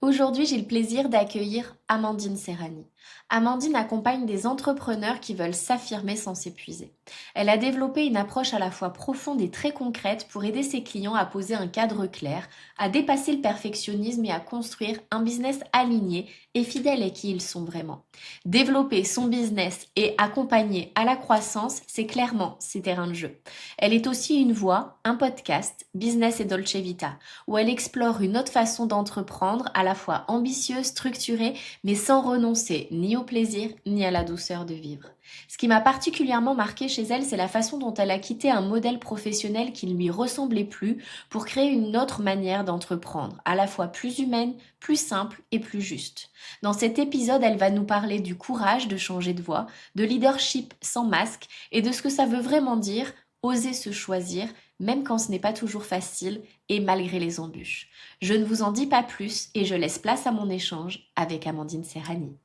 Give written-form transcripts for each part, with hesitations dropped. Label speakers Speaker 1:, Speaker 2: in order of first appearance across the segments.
Speaker 1: Aujourd'hui, j'ai le plaisir d'accueillir Amandine Serrani. Amandine accompagne des entrepreneurs qui veulent s'affirmer sans s'épuiser. Elle a développé une approche à la fois profonde et très concrète pour aider ses clients à poser un cadre clair, à dépasser le perfectionnisme et à construire un business aligné et fidèle à qui ils sont vraiment. Développer son business et accompagner à la croissance, c'est clairement ses terrains de jeu. Elle est aussi une voix, un podcast, Business et Dolce Vita, où elle explore une autre façon d'entreprendre, à la fois ambitieuse, structurée, mais sans renoncer ni au plaisir ni à la douceur de vivre. Ce qui m'a particulièrement marqué chez elle, c'est la façon dont elle a quitté un modèle professionnel qui ne lui ressemblait plus pour créer une autre manière d'entreprendre, à la fois plus humaine, plus simple et plus juste. Dans cet épisode, elle va nous parler du courage de changer de voie, de leadership sans masque et de ce que ça veut vraiment dire oser se choisir, même quand ce n'est pas toujours facile et malgré les embûches. Je ne vous en dis pas plus et je laisse place à mon échange avec Amandine Serrani.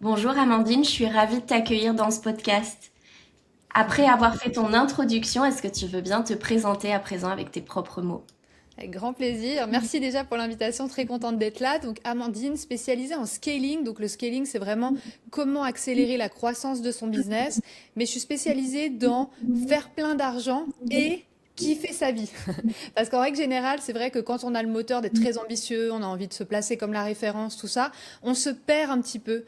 Speaker 1: Bonjour Amandine, je suis ravie de t'accueillir dans ce podcast. Après avoir fait ton introduction, est-ce que tu veux bien te présenter à présent avec tes propres mots?
Speaker 2: Avec grand plaisir. Merci déjà pour l'invitation. Très contente d'être là. Donc, Amandine, spécialisée en scaling. Donc, le scaling, c'est vraiment comment accélérer la croissance de son business. Mais je suis spécialisée dans faire plein d'argent et kiffer sa vie. Parce qu'en règle générale, c'est vrai que quand on a le moteur d'être très ambitieux, on a envie de se placer comme la référence, tout ça, on se perd un petit peu.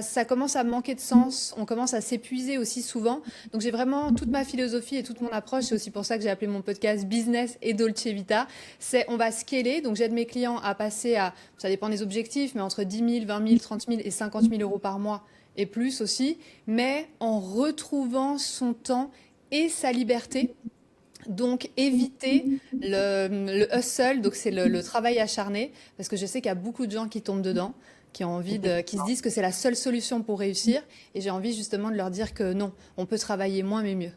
Speaker 2: Ça commence à manquer de sens. On commence à s'épuiser aussi souvent. Donc, j'ai vraiment toute ma philosophie et toute mon approche. C'est aussi pour ça que j'ai appelé mon podcast Business et Dolce Vita. On va scaler. Donc, j'aide mes clients à passer à, ça dépend des objectifs, mais entre 10 000, 20 000, 30 000 et 50 000 euros par mois et plus aussi, mais en retrouvant son temps et sa liberté. Donc, éviter le hustle, donc c'est le travail acharné, parce que je sais qu'il y a beaucoup de gens qui tombent dedans, qui se disent que c'est la seule solution pour réussir, et j'ai envie justement de leur dire que non, on peut travailler moins mais mieux.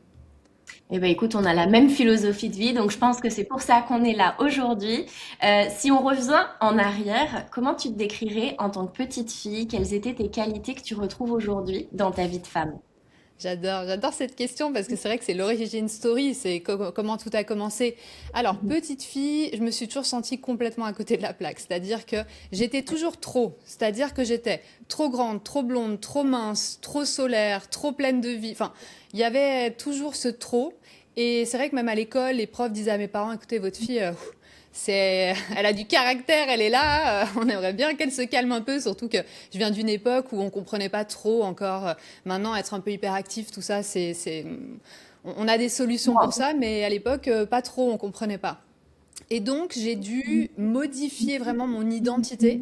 Speaker 1: Eh ben écoute, on a la même philosophie de vie, donc je pense que c'est pour ça qu'on est là aujourd'hui. Si on revient en arrière, comment tu te décrirais en tant que petite fille? Quelles étaient tes qualités que tu retrouves aujourd'hui dans ta vie de femme?
Speaker 2: J'adore cette question parce que c'est vrai que c'est l'origin story, c'est comment tout a commencé. Alors, petite fille, je me suis toujours sentie complètement à côté de la plaque, c'est-à-dire que j'étais toujours trop, c'est-à-dire que j'étais trop grande, trop blonde, trop mince, trop solaire, trop pleine de vie. Enfin, il y avait toujours ce trop. Et c'est vrai que même à l'école, les profs disaient à mes parents, écoutez, votre fille, elle a du caractère, elle est là. On aimerait bien qu'elle se calme un peu, surtout que je viens d'une époque où on comprenait pas trop encore. Maintenant, être un peu hyperactif, tout ça, on a des solutions pour ça, mais à l'époque, pas trop, on comprenait pas. Et donc, j'ai dû modifier vraiment mon identité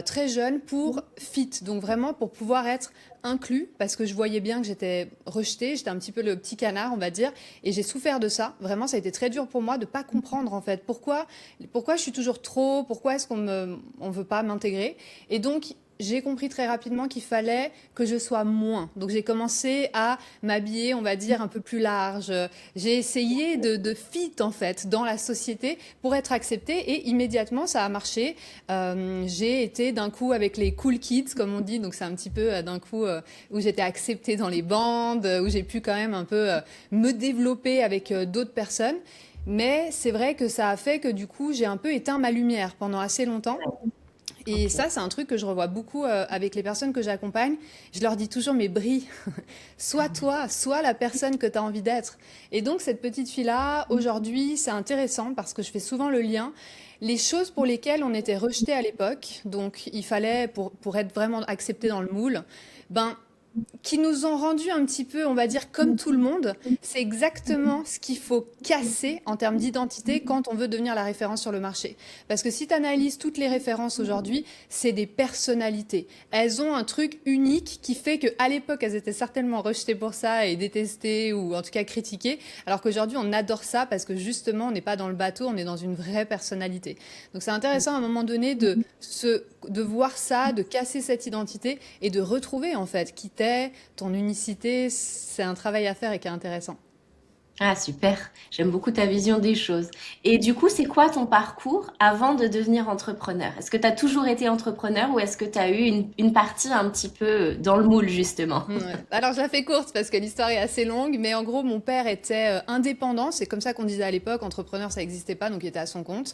Speaker 2: très jeune pour fit, donc vraiment pour pouvoir être inclus, parce que je voyais bien que j'étais rejetée, j'étais un petit peu le petit canard, on va dire, et j'ai souffert de ça. Vraiment, ça a été très dur pour moi de pas comprendre en fait pourquoi je suis toujours trop, pourquoi est-ce on veut pas m'intégrer. Et donc j'ai compris très rapidement qu'il fallait que je sois moins. Donc j'ai commencé à m'habiller, on va dire, un peu plus large. J'ai essayé de fit en fait dans la société pour être acceptée et immédiatement ça a marché. J'ai été d'un coup avec les cool kids comme on dit, donc c'est un petit peu d'un coup où j'étais acceptée dans les bandes, où j'ai pu quand même un peu me développer avec d'autres personnes. Mais c'est vrai que ça a fait que du coup j'ai un peu éteint ma lumière pendant assez longtemps. Et
Speaker 1: Ok.
Speaker 2: ça, c'est un truc que je revois beaucoup avec les personnes que j'accompagne. Je leur dis toujours, mais brille, sois toi, sois la personne que tu as envie d'être. Et donc, cette petite fille-là, aujourd'hui, c'est intéressant parce que je fais souvent le lien. Les choses pour lesquelles on était rejeté à l'époque, donc il fallait, pour être vraiment accepté dans le moule, ben, qui nous ont rendu un petit peu, on va dire, comme tout le monde, c'est exactement ce qu'il faut casser en termes d'identité quand on veut devenir la référence sur le marché. Parce que si tu analyses toutes les références aujourd'hui, c'est des personnalités. Elles ont un truc unique qui fait qu'à l'époque, elles étaient certainement rejetées pour ça et détestées ou en tout cas critiquées, alors qu'aujourd'hui, on adore ça parce que justement, on n'est pas dans le bateau, on est dans une vraie personnalité. Donc c'est intéressant à un moment donné de voir ça, de casser cette identité et de retrouver en fait qui t'es, ton unicité. C'est un travail à faire et qui est intéressant.
Speaker 1: Ah super, j'aime beaucoup ta vision des choses. Et du coup, c'est quoi ton parcours avant de devenir entrepreneur? Est-ce que tu as toujours été entrepreneur ou est-ce que tu as eu une partie un petit peu dans le moule, justement?
Speaker 2: Ouais. Alors, je la fais courte parce que l'histoire est assez longue, mais en gros, mon père était indépendant. C'est comme ça qu'on disait à l'époque. Entrepreneur, ça n'existait pas, donc il était à son compte.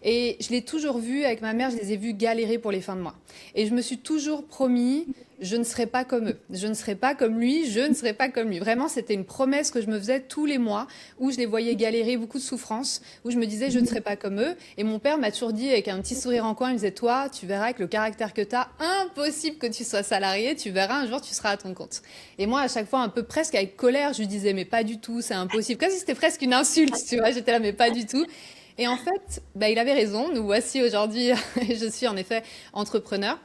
Speaker 2: Et je l'ai toujours vu avec ma mère, je les ai vus galérer pour les fins de mois. Et je me suis toujours promis, je ne serai pas comme eux. Je ne serai pas comme lui, je ne serai pas comme lui. Vraiment, c'était une promesse que je me faisais tous les mois où je les voyais galérer, beaucoup de souffrance, où je me disais, je ne serai pas comme eux. Et mon père m'a toujours dit avec un petit sourire en coin, il me disait, toi, tu verras avec le caractère que tu as, impossible que tu sois salarié, tu verras un jour, tu seras à ton compte. Et moi, à chaque fois, un peu presque avec colère, je lui disais, mais pas du tout, c'est impossible. Comme si c'était presque une insulte, tu vois, j'étais là, mais pas du tout. Et en fait, bah, il avait raison. Nous voici aujourd'hui, je suis en effet entrepreneur.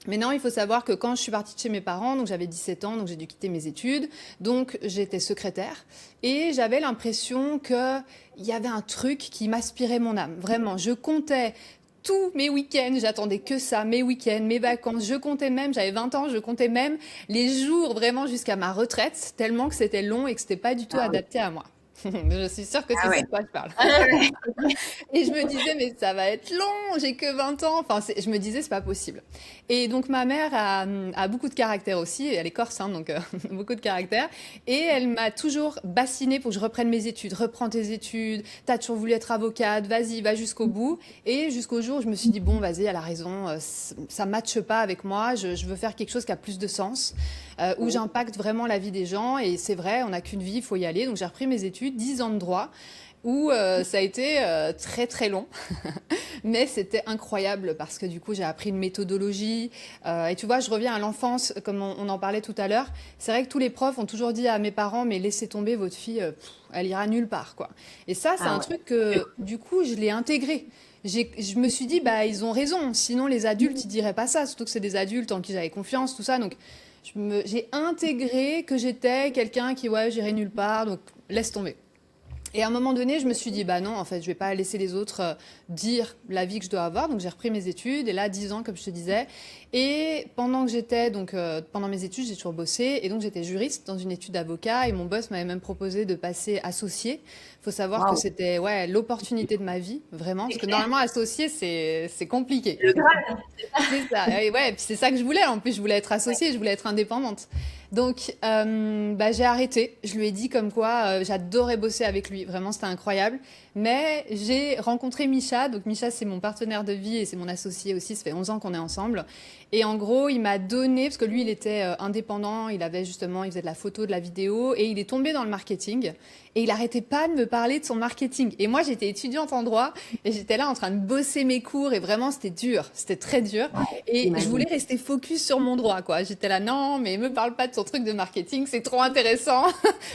Speaker 2: Mais non, il faut savoir que quand je suis partie de chez mes parents, donc j'avais 17 ans, donc j'ai dû quitter mes études, donc j'étais secrétaire et j'avais l'impression que il y avait un truc qui m'aspirait mon âme. Vraiment, je comptais tous mes week-ends, j'attendais que ça, mes week-ends, mes vacances, je comptais même, j'avais 20 ans, je comptais même les jours vraiment jusqu'à ma retraite, tellement que c'était long et que c'était pas du tout
Speaker 1: Ah oui.
Speaker 2: adapté à moi. Je suis sûre que
Speaker 1: Ah
Speaker 2: tu sais
Speaker 1: ouais.
Speaker 2: de quoi je parle.
Speaker 1: Ah ouais.
Speaker 2: Et je me disais, mais ça va être long, j'ai que 20 ans. Enfin, je me disais, c'est pas possible. Et donc, ma mère a beaucoup de caractère aussi. Elle est corse, hein, donc beaucoup de caractère. Et elle m'a toujours bassinée pour que je reprenne mes études. Reprends tes études, t'as toujours voulu être avocate, vas-y, va jusqu'au bout. Et jusqu'au jour où je me suis dit, bon, vas-y, elle a raison, ça matche pas avec moi, je veux faire quelque chose qui a plus de sens, où j'impacte vraiment la vie des gens. Et c'est vrai, on n'a qu'une vie, il faut y aller. Donc, j'ai repris mes études, 10 ans de droit où ça a été très très long, mais c'était incroyable parce que du coup j'ai appris une méthodologie. Et tu vois, je reviens à l'enfance, comme on en parlait tout à l'heure. C'est vrai que tous les profs ont toujours dit à mes parents, mais laissez tomber votre fille, elle ira nulle part, quoi. Et ça, c'est
Speaker 1: Ah
Speaker 2: un
Speaker 1: ouais.
Speaker 2: truc que du coup je l'ai intégré. Je me suis dit, bah ils ont raison, sinon les adultes ils diraient pas ça, surtout que c'est des adultes en qui j'avais confiance, tout ça. Donc j'ai intégré que j'étais quelqu'un qui, ouais, j'irai nulle part, donc laisse tomber. Et à un moment donné, je me suis dit, bah non, en fait, je vais pas laisser les autres dire la vie que je dois avoir. Donc, j'ai repris mes études. Et là, 10 ans, comme je te disais. Et pendant que j'étais, donc, pendant mes études, j'ai toujours bossé. Et donc, j'étais juriste dans une étude d'avocat. Et mon boss m'avait même proposé de passer associé. Faut savoir que
Speaker 1: Waouh.
Speaker 2: c'était, ouais, l'opportunité de ma vie, vraiment.
Speaker 1: C'est
Speaker 2: Parce que
Speaker 1: clair.
Speaker 2: normalement, associé, c'est compliqué.
Speaker 1: Le Graal.
Speaker 2: C'est ça, et ouais, puis c'est ça que je voulais. En plus, je voulais être associée, je voulais être indépendante. Donc, bah, j'ai arrêté. Je lui ai dit comme quoi j'adorais bosser avec lui. Vraiment, c'était incroyable. Mais j'ai rencontré Micha. Donc, Micha, c'est mon partenaire de vie et c'est mon associé aussi. Ça fait 11 ans qu'on est ensemble. Et en gros, il m'a donné, parce que lui, il était indépendant. Il avait justement, il faisait de la photo, de la vidéo. Et il est tombé dans le marketing. Et il arrêtait pas de me parler de son marketing. Et moi, j'étais étudiante en droit. Et j'étais là en train de bosser mes cours. Et vraiment, c'était dur. C'était très dur. Et je
Speaker 1: J'imagine.
Speaker 2: voulais rester focus sur mon droit, quoi. J'étais là, non, mais me parle pas de ton truc de marketing, c'est trop intéressant.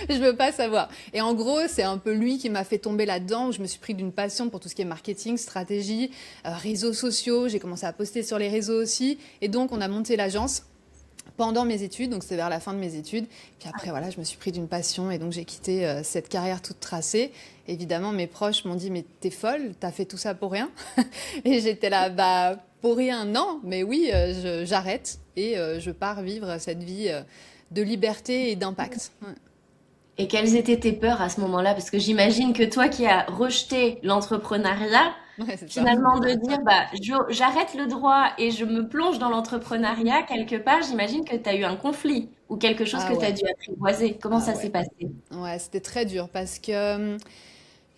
Speaker 2: Je veux pas savoir. Et en gros, c'est un peu lui qui m'a fait tomber là-dedans, où je me suis pris d'une passion pour tout ce qui est marketing, stratégie, réseaux sociaux. J'ai commencé à poster sur les réseaux aussi. Et donc, on a monté l'agence pendant mes études, donc c'est vers la fin de mes études. Puis après, voilà, je me suis pris d'une passion et donc j'ai quitté cette carrière toute tracée. Évidemment, mes proches m'ont dit, mais t'es folle, t'as fait tout ça pour rien? Et j'étais là, bah, pour rien, non, mais oui, j'arrête et je pars vivre cette vie de liberté et d'impact. Ouais.
Speaker 1: Et quelles étaient tes peurs à ce moment-là? Parce que j'imagine que toi qui as rejeté l'entrepreneuriat,
Speaker 2: Ouais, c'est ça.
Speaker 1: finalement de dire bah j'arrête le droit et je me plonge dans l'entrepreneuriat, quelque part, j'imagine que tu as eu un conflit ou quelque chose
Speaker 2: Ah
Speaker 1: que tu as
Speaker 2: ouais,
Speaker 1: dû apprivoiser. Comment
Speaker 2: ah
Speaker 1: ça s'est
Speaker 2: ouais.
Speaker 1: passé?
Speaker 2: Ouais, c'était très dur parce que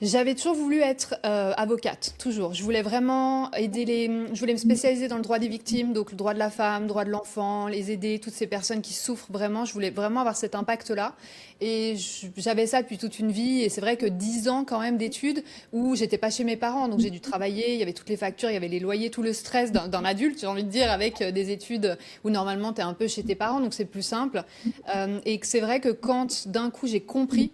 Speaker 2: j'avais toujours voulu être avocate, toujours. Je voulais vraiment aider je voulais me spécialiser dans le droit des victimes, donc le droit de la femme, le droit de l'enfant, les aider, toutes ces personnes qui souffrent vraiment. Je voulais vraiment avoir cet impact-là. Et j'avais ça depuis toute une vie. Et c'est vrai que 10 ans quand même d'études où j'étais pas chez mes parents, donc j'ai dû travailler. Il y avait toutes les factures, il y avait les loyers, tout le stress d'un adulte, j'ai envie de dire, avec des études où normalement tu es un peu chez tes parents, donc c'est plus simple. Et que c'est vrai que quand d'un coup j'ai compris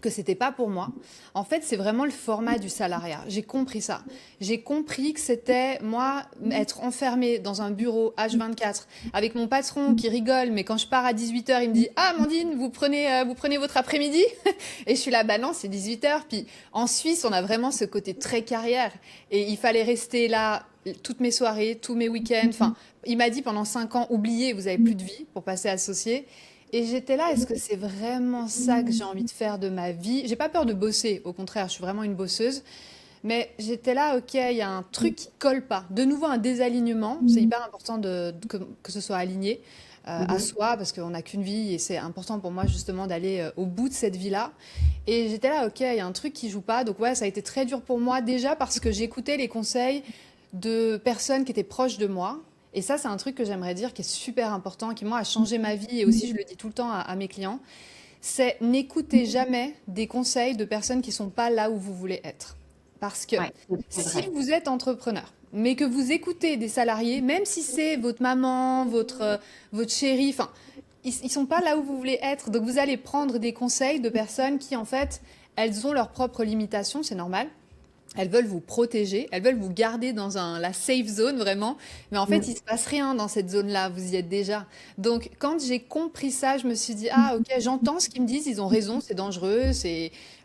Speaker 2: que c'était pas pour moi. En fait, c'est vraiment le format du salariat. J'ai compris ça. J'ai compris que c'était moi être enfermée dans un bureau H24 avec mon patron qui rigole, mais quand je pars à 18 heures, il me dit "Ah Amandine, vous prenez votre après-midi?" Et je suis là "Bah non, c'est 18 heures." Puis en Suisse, on a vraiment ce côté très carrière et il fallait rester là toutes mes soirées, tous mes week-ends. Enfin, il m'a dit pendant 5 ans, oubliez, vous avez plus de vie pour passer associé. Et j'étais là, est-ce que c'est vraiment ça que j'ai envie de faire de ma vie? J'ai pas peur de bosser, au contraire, je suis vraiment une bosseuse. Mais j'étais là, ok, il y a un truc qui colle pas. De nouveau, un désalignement. C'est hyper important que ce soit aligné à
Speaker 1: Mhm.
Speaker 2: soi, parce qu'on n'a qu'une vie et c'est important pour moi justement d'aller au bout de cette vie-là. Et j'étais là, ok, il y a un truc qui joue pas. Donc ouais, ça a été très dur pour moi déjà parce que j'écoutais les conseils de personnes qui étaient proches de moi. Et ça, c'est un truc que j'aimerais dire qui est super important, qui moi a changé ma vie et aussi je le dis tout le temps à mes clients. C'est n'écoutez jamais des conseils de personnes qui sont pas là où vous voulez être. Parce que
Speaker 1: Ouais, c'est
Speaker 2: si
Speaker 1: vrai.
Speaker 2: vous êtes entrepreneur, mais que vous écoutez des salariés, même si c'est votre maman, votre chérie, enfin, ils sont pas là où vous voulez être. Donc vous allez prendre des conseils de personnes qui, en fait, elles ont leurs propres limitations, c'est normal. Elles veulent vous protéger, elles veulent vous garder dans la safe zone vraiment, mais en fait, il
Speaker 1: Mm.
Speaker 2: se passe rien dans cette zone-là, vous y êtes déjà. Donc, quand j'ai compris ça, je me suis dit, ah, ok, j'entends ce qu'ils me disent, ils ont raison, c'est dangereux,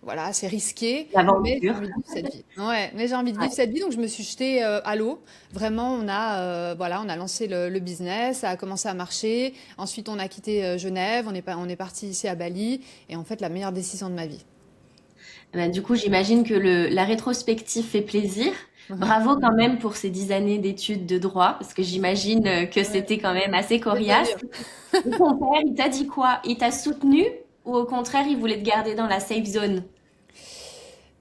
Speaker 2: voilà, c'est risqué, mais j'ai
Speaker 1: L'aventure.
Speaker 2: envie de vivre cette vie. Ouais, mais j'ai envie de
Speaker 1: Ouais.
Speaker 2: vivre cette vie, donc je me suis jetée à l'eau. Vraiment, voilà, on a lancé le business, ça a commencé à marcher. Ensuite, on a quitté Genève, on est parti ici à Bali, et en fait, la meilleure décision de ma vie.
Speaker 1: Ben, du coup, j'imagine que la rétrospective fait plaisir.
Speaker 2: Ouais.
Speaker 1: Bravo quand même pour ces 10 années d'études de droit, parce que j'imagine que
Speaker 2: Ouais.
Speaker 1: c'était quand même assez
Speaker 2: C'est pas
Speaker 1: coriace.
Speaker 2: dur.
Speaker 1: Et ton père, il t'a dit quoi? Il t'a soutenu ou au contraire, il voulait te garder dans la safe zone?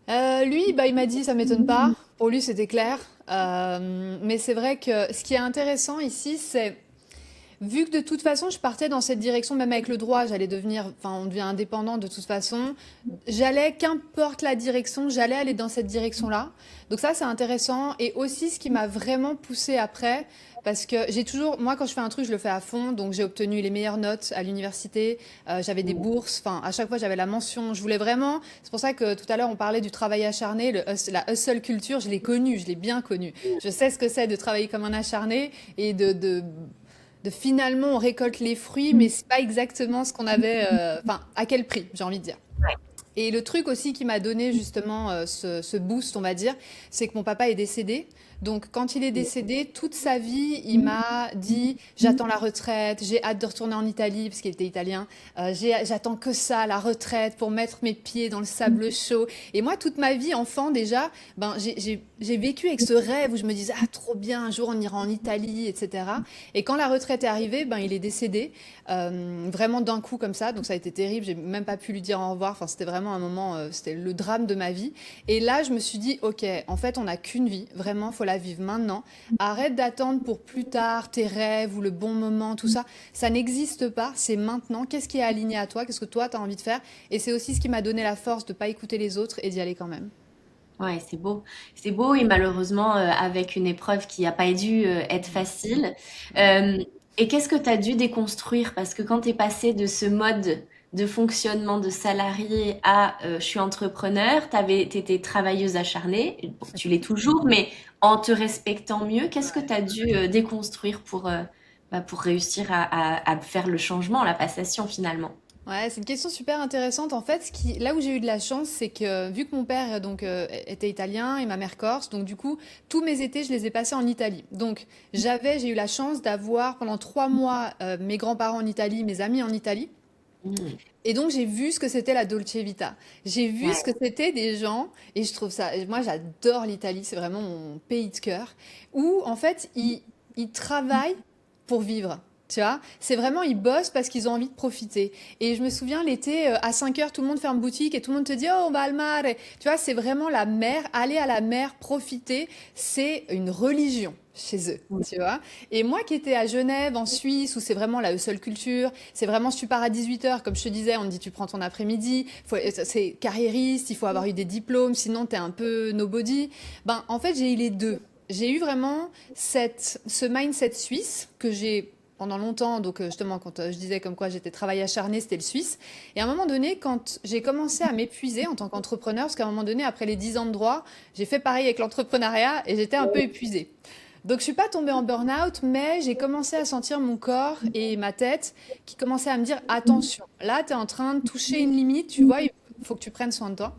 Speaker 2: Lui, bah, il m'a dit, ça m'étonne pas. Pour lui, c'était clair. Mais c'est vrai que ce qui est intéressant ici, c'est vu que de toute façon, je partais dans cette direction, même avec le droit, enfin, on devient indépendant de toute façon. Qu'importe la direction, j'allais aller dans cette direction-là. Donc ça, c'est intéressant. Et aussi, ce qui m'a vraiment poussé après, parce que moi, quand je fais un truc, je le fais à fond. Donc j'ai obtenu les meilleures notes à l'université. J'avais des bourses. Enfin, à chaque fois, j'avais la mention. Je voulais vraiment. C'est pour ça que tout à l'heure, on parlait du travail acharné, la hustle culture. Je l'ai connue, je l'ai bien connue. Je sais ce que c'est de travailler comme un acharné et de finalement on récolte les fruits, mais c'est pas exactement ce qu'on avait. Enfin, à quel prix, j'ai envie de dire. Et le truc aussi qui m'a donné justement ce boost, on va dire, c'est que mon papa est décédé. Donc quand il est décédé, toute sa vie, il m'a dit, j'attends la retraite, j'ai hâte de retourner en Italie, parce qu'il était italien, j'attends que ça, la retraite, pour mettre mes pieds dans le sable chaud. Et moi, toute ma vie, enfant déjà, ben, j'ai vécu avec ce rêve où je me disais, ah trop bien, un jour on ira en Italie, etc. Et quand la retraite est arrivée, ben, il est décédé, vraiment d'un coup comme ça, donc ça a été terrible, j'ai même pas pu lui dire au revoir, enfin c'était vraiment un moment, c'était le drame de ma vie. Et là, je me suis dit, ok, en fait, on n'a qu'une vie, vraiment, faut la vivre maintenant. Arrête d'attendre pour plus tard tes rêves ou le bon moment, tout ça. Ça n'existe pas, c'est maintenant. Qu'est-ce qui est aligné à toi? Qu'est-ce que toi, tu as envie de faire? Et c'est aussi ce qui m'a donné la force de pas écouter les autres et d'y aller quand même.
Speaker 1: Ouais, c'est beau. C'est beau et malheureusement, avec une épreuve qui n'a pas dû être facile. Euh, et qu'est-ce que tu as dû déconstruire? Parce que quand tu es passé de ce mode de fonctionnement de salarié à je suis entrepreneur, tu étais travailleuse acharnée, bon, tu l'es toujours, mais en te respectant mieux, qu'est-ce que tu as dû déconstruire pour réussir à faire le changement, la passation finalement?
Speaker 2: Ouais, c'est une question super intéressante. En fait, là où j'ai eu de la chance, c'est que vu que mon père était italien et ma mère corse, donc du coup, tous mes étés, je les ai passés en Italie. Donc, j'ai eu la chance d'avoir pendant 3 mois mes grands-parents en Italie, mes amis en Italie.
Speaker 1: Hmm.
Speaker 2: Et donc, j'ai vu ce que c'était la Dolce Vita. J'ai vu ce
Speaker 1: Ouais.
Speaker 2: que c'était des gens, et je trouve ça, moi, j'adore l'Italie, c'est vraiment mon pays de cœur, où, en fait, ils travaillent pour vivre. Tu vois, c'est vraiment, ils bossent parce qu'ils ont envie de profiter. Et je me souviens, l'été, à 5 heures, tout le monde ferme boutique et tout le monde te dit, oh, on va al mare. Tu vois, c'est vraiment la mer, aller à la mer, profiter, c'est une religion chez eux, tu vois. Et moi qui étais à Genève, en Suisse, où c'est vraiment la hustle culture, c'est vraiment si tu pars à 18 heures, comme je te disais, on te dit tu prends ton après-midi, c'est carriériste, il faut avoir eu des diplômes, sinon t'es un peu nobody. Ben, en fait, j'ai eu les deux. J'ai eu vraiment ce mindset suisse que j'ai pendant longtemps, donc justement quand je disais comme quoi j'étais travail acharné, c'était le suisse. Et à un moment donné, quand j'ai commencé à m'épuiser en tant qu'entrepreneur, parce qu'à un moment donné, après les 10 ans de droit, j'ai fait pareil avec l'entrepreneuriat et j'étais un peu épuisée. Donc je suis pas tombée en burn-out, mais j'ai commencé à sentir mon corps et ma tête qui commençaient à me dire attention, là tu es en train de toucher une limite, tu vois, il faut que tu prennes soin de toi.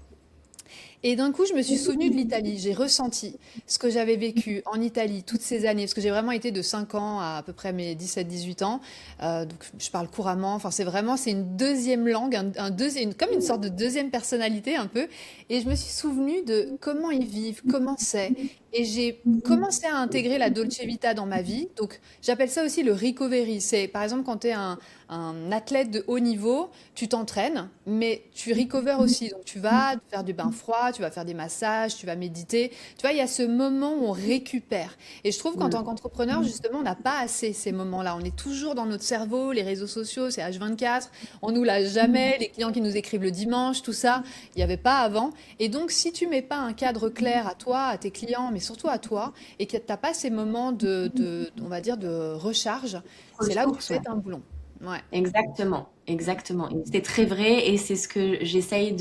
Speaker 2: Et d'un coup, je me suis souvenue de l'Italie. J'ai ressenti ce que j'avais vécu en Italie toutes ces années, parce que j'ai vraiment été de 5 ans à peu près mes 17-18 ans. Donc, je parle couramment. Enfin, c'est une deuxième langue, comme une sorte de deuxième personnalité un peu. Et je me suis souvenue de comment ils vivent, comment c'est. Et j'ai commencé à intégrer la Dolce Vita dans ma vie. Donc, j'appelle ça aussi le recovery. C'est, par exemple, quand tu es un athlète de haut niveau, tu t'entraînes, mais tu recovers aussi. Donc, tu vas faire du bain froid, tu vas faire des massages, tu vas méditer. Tu vois, il y a ce moment où on récupère. Et je trouve qu'en tant qu'entrepreneur, justement, on n'a pas assez ces moments-là. On est toujours dans notre cerveau, les réseaux sociaux, c'est H24. On nous lâche jamais. Les clients qui nous écrivent le dimanche, tout ça, il n'y avait pas avant. Et donc, si tu mets pas un cadre clair à toi, à tes clients, mais surtout à toi, et que tu n'as pas ces moments on va dire, de recharge, c'est là où tu
Speaker 1: Ressources, ouais.
Speaker 2: fais un boulon. Ouais.
Speaker 1: Exactement, exactement. Et c'est très vrai et c'est ce que j'essaye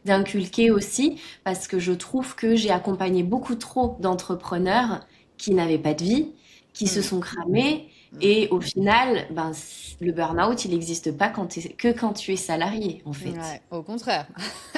Speaker 1: d'inculquer aussi parce que je trouve que j'ai accompagné beaucoup trop d'entrepreneurs qui n'avaient pas de vie, qui se
Speaker 2: Mm,
Speaker 1: sont cramés
Speaker 2: mm.
Speaker 1: et au final, ben, le burn-out, il n'existe pas que quand tu es salarié, en fait.
Speaker 2: Ouais, au contraire,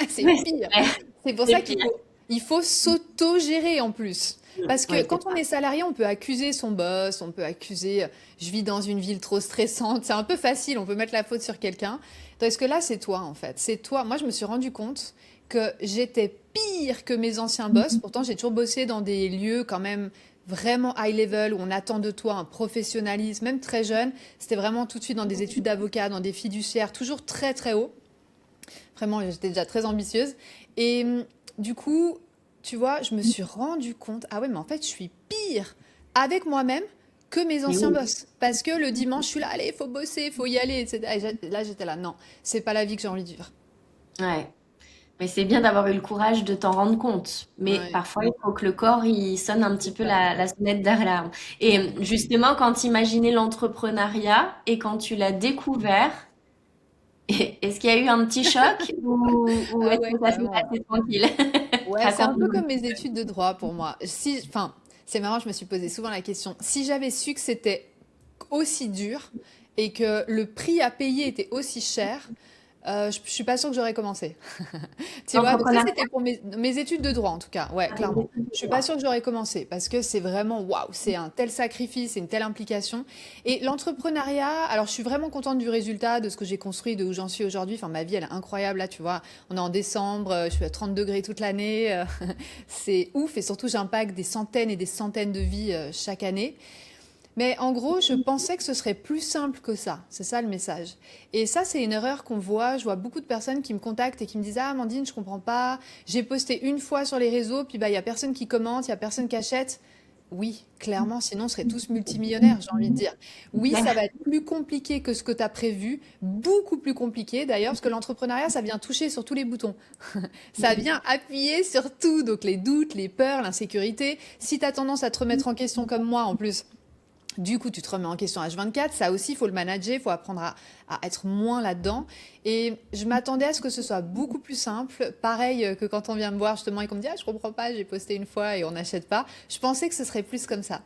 Speaker 2: c'est
Speaker 1: Oui,
Speaker 2: pire.
Speaker 1: c'est vrai,
Speaker 2: C'est pour
Speaker 1: c'est
Speaker 2: ça
Speaker 1: pire.
Speaker 2: il faut s'auto-gérer en plus. Parce que
Speaker 1: Oui, c'est
Speaker 2: quand on
Speaker 1: ça.
Speaker 2: est salarié, on peut accuser son boss, on peut accuser je vis dans une ville trop stressante. C'est un peu facile, on peut mettre la faute sur quelqu'un. Tandis que là, c'est toi en fait. C'est toi. Moi, je me suis rendu compte que j'étais pire que mes anciens boss. Pourtant, j'ai toujours bossé dans des lieux quand même vraiment high level où on attend de toi un professionnalisme, même très jeune. C'était vraiment tout de suite dans des études d'avocat, dans des fiduciaires, toujours très très haut. Vraiment, j'étais déjà très ambitieuse. Et du coup, tu vois, je me suis rendu compte, ah ouais, mais en fait, je suis pire avec moi-même que mes
Speaker 1: Mais
Speaker 2: anciens
Speaker 1: oui,
Speaker 2: boss. Parce que le dimanche, je suis là, allez, il faut bosser, il faut y aller, etc. Là, j'étais là, non, c'est pas la vie que j'ai envie de vivre.
Speaker 1: ouais. Mais c'est bien d'avoir eu le courage de t'en rendre compte. Mais
Speaker 2: Ouais,
Speaker 1: parfois, il faut que le corps, il sonne un petit
Speaker 2: c'est
Speaker 1: peu
Speaker 2: ça.
Speaker 1: la sonnette d'alarme. Et justement, quand tu imaginais l'entrepreneuriat et quand tu l'as découvert, est-ce qu'il y a eu un petit choc ou
Speaker 2: Ah
Speaker 1: est-ce
Speaker 2: ouais,
Speaker 1: que ça s'est
Speaker 2: carrément.
Speaker 1: passé tranquille?
Speaker 2: Ouais, c'est un peu
Speaker 1: Raconte-nous.
Speaker 2: comme mes études de droit pour moi. Enfin, c'est marrant, je me suis posé souvent la question. Si j'avais su que c'était aussi dur et que le prix à payer était aussi cher, je suis pas sûre que j'aurais commencé. Tu vois, donc ça
Speaker 1: L'entrepreneuriat,
Speaker 2: c'était pour mes études de droit en tout cas, ouais,
Speaker 1: c'est
Speaker 2: clairement.
Speaker 1: des
Speaker 2: Je suis pas
Speaker 1: droits.
Speaker 2: sûre que j'aurais commencé parce que c'est vraiment waouh, c'est un tel sacrifice, c'est une telle implication. Et l'entrepreneuriat, alors je suis vraiment contente du résultat, de ce que j'ai construit, de où j'en suis aujourd'hui. Enfin, ma vie elle est incroyable là, tu vois. On est en décembre, je suis à 30 degrés toute l'année, c'est ouf et surtout j'impacte des centaines et des centaines de vies chaque année. Mais en gros, je pensais que ce serait plus simple que ça. C'est ça le message. Et ça, c'est une erreur qu'on voit. Je vois beaucoup de personnes qui me contactent et qui me disent: Ah, Amandine, je comprends pas. J'ai posté une fois sur les réseaux, puis bah, il y a personne qui commente, il y a personne qui achète. Oui, clairement, sinon on serait tous multimillionnaires, j'ai envie de dire. Oui, ça va être plus compliqué que ce que tu as prévu, beaucoup plus compliqué d'ailleurs, parce que l'entrepreneuriat, ça vient toucher sur tous les boutons. Ça vient appuyer sur tout, donc les doutes, les peurs, l'insécurité. Si tu as tendance à te remettre en question comme moi, en plus, du coup, tu te remets en question H24. Ça aussi, il faut le manager, il faut apprendre à être moins là-dedans. Et je m'attendais à ce que ce soit beaucoup plus simple. Pareil que quand on vient me voir justement et qu'on me dit: Ah, je comprends pas, j'ai posté une fois et on n'achète pas. Je pensais que ce serait plus comme ça.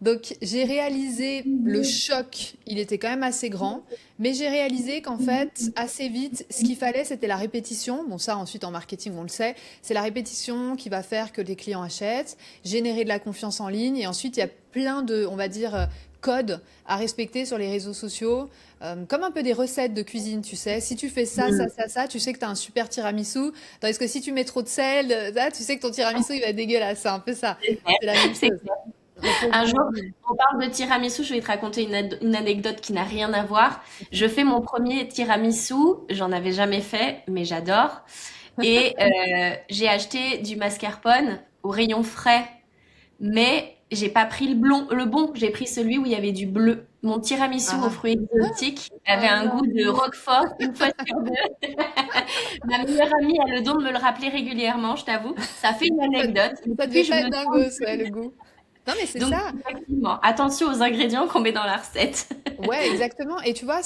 Speaker 2: Donc, j'ai réalisé le choc, il était quand même assez grand, mais j'ai réalisé qu'en fait, assez vite, ce qu'il fallait, c'était la répétition. Bon, ça, ensuite, en marketing, on le sait. C'est la répétition qui va faire que les clients achètent, générer de la confiance en ligne. Et ensuite, il y a plein de, on va dire, codes à respecter sur les réseaux sociaux, comme un peu des recettes de cuisine, tu sais. Si tu fais ça, ça, ça, ça, tu sais que tu as un super tiramisu. Tandis que si tu mets trop de sel, là, tu sais que ton tiramisu, il va être dégueulasse. C'est un peu ça.
Speaker 1: C'est clair,
Speaker 2: C'est la même
Speaker 1: c'est
Speaker 2: chose.
Speaker 1: clair.
Speaker 2: Il faut
Speaker 1: Un
Speaker 2: qu'on
Speaker 1: jour,
Speaker 2: oublie.
Speaker 1: on parle de tiramisu, je vais te raconter une anecdote qui n'a rien à voir. Je fais mon premier tiramisu, j'en avais jamais fait, mais j'adore. Et j'ai acheté du mascarpone au rayon frais, mais j'ai pas pris le bon, j'ai pris celui où il y avait du bleu. Mon tiramisu aux
Speaker 2: Ah,
Speaker 1: fruits exotiques avait
Speaker 2: oh
Speaker 1: un goût
Speaker 2: non.
Speaker 1: de roquefort une fois sur deux. Ma meilleure amie a le don de me le rappeler régulièrement, je t'avoue. Ça fait une
Speaker 2: Ça,
Speaker 1: anecdote.
Speaker 2: ça
Speaker 1: Puis
Speaker 2: devait
Speaker 1: je
Speaker 2: pas
Speaker 1: me
Speaker 2: être
Speaker 1: demande.
Speaker 2: dingos, ouais, le goût. Non, mais c'est
Speaker 1: Donc,
Speaker 2: ça.
Speaker 1: effectivement, attention aux ingrédients qu'on met dans la recette.
Speaker 2: Ouais, exactement. Et tu vois,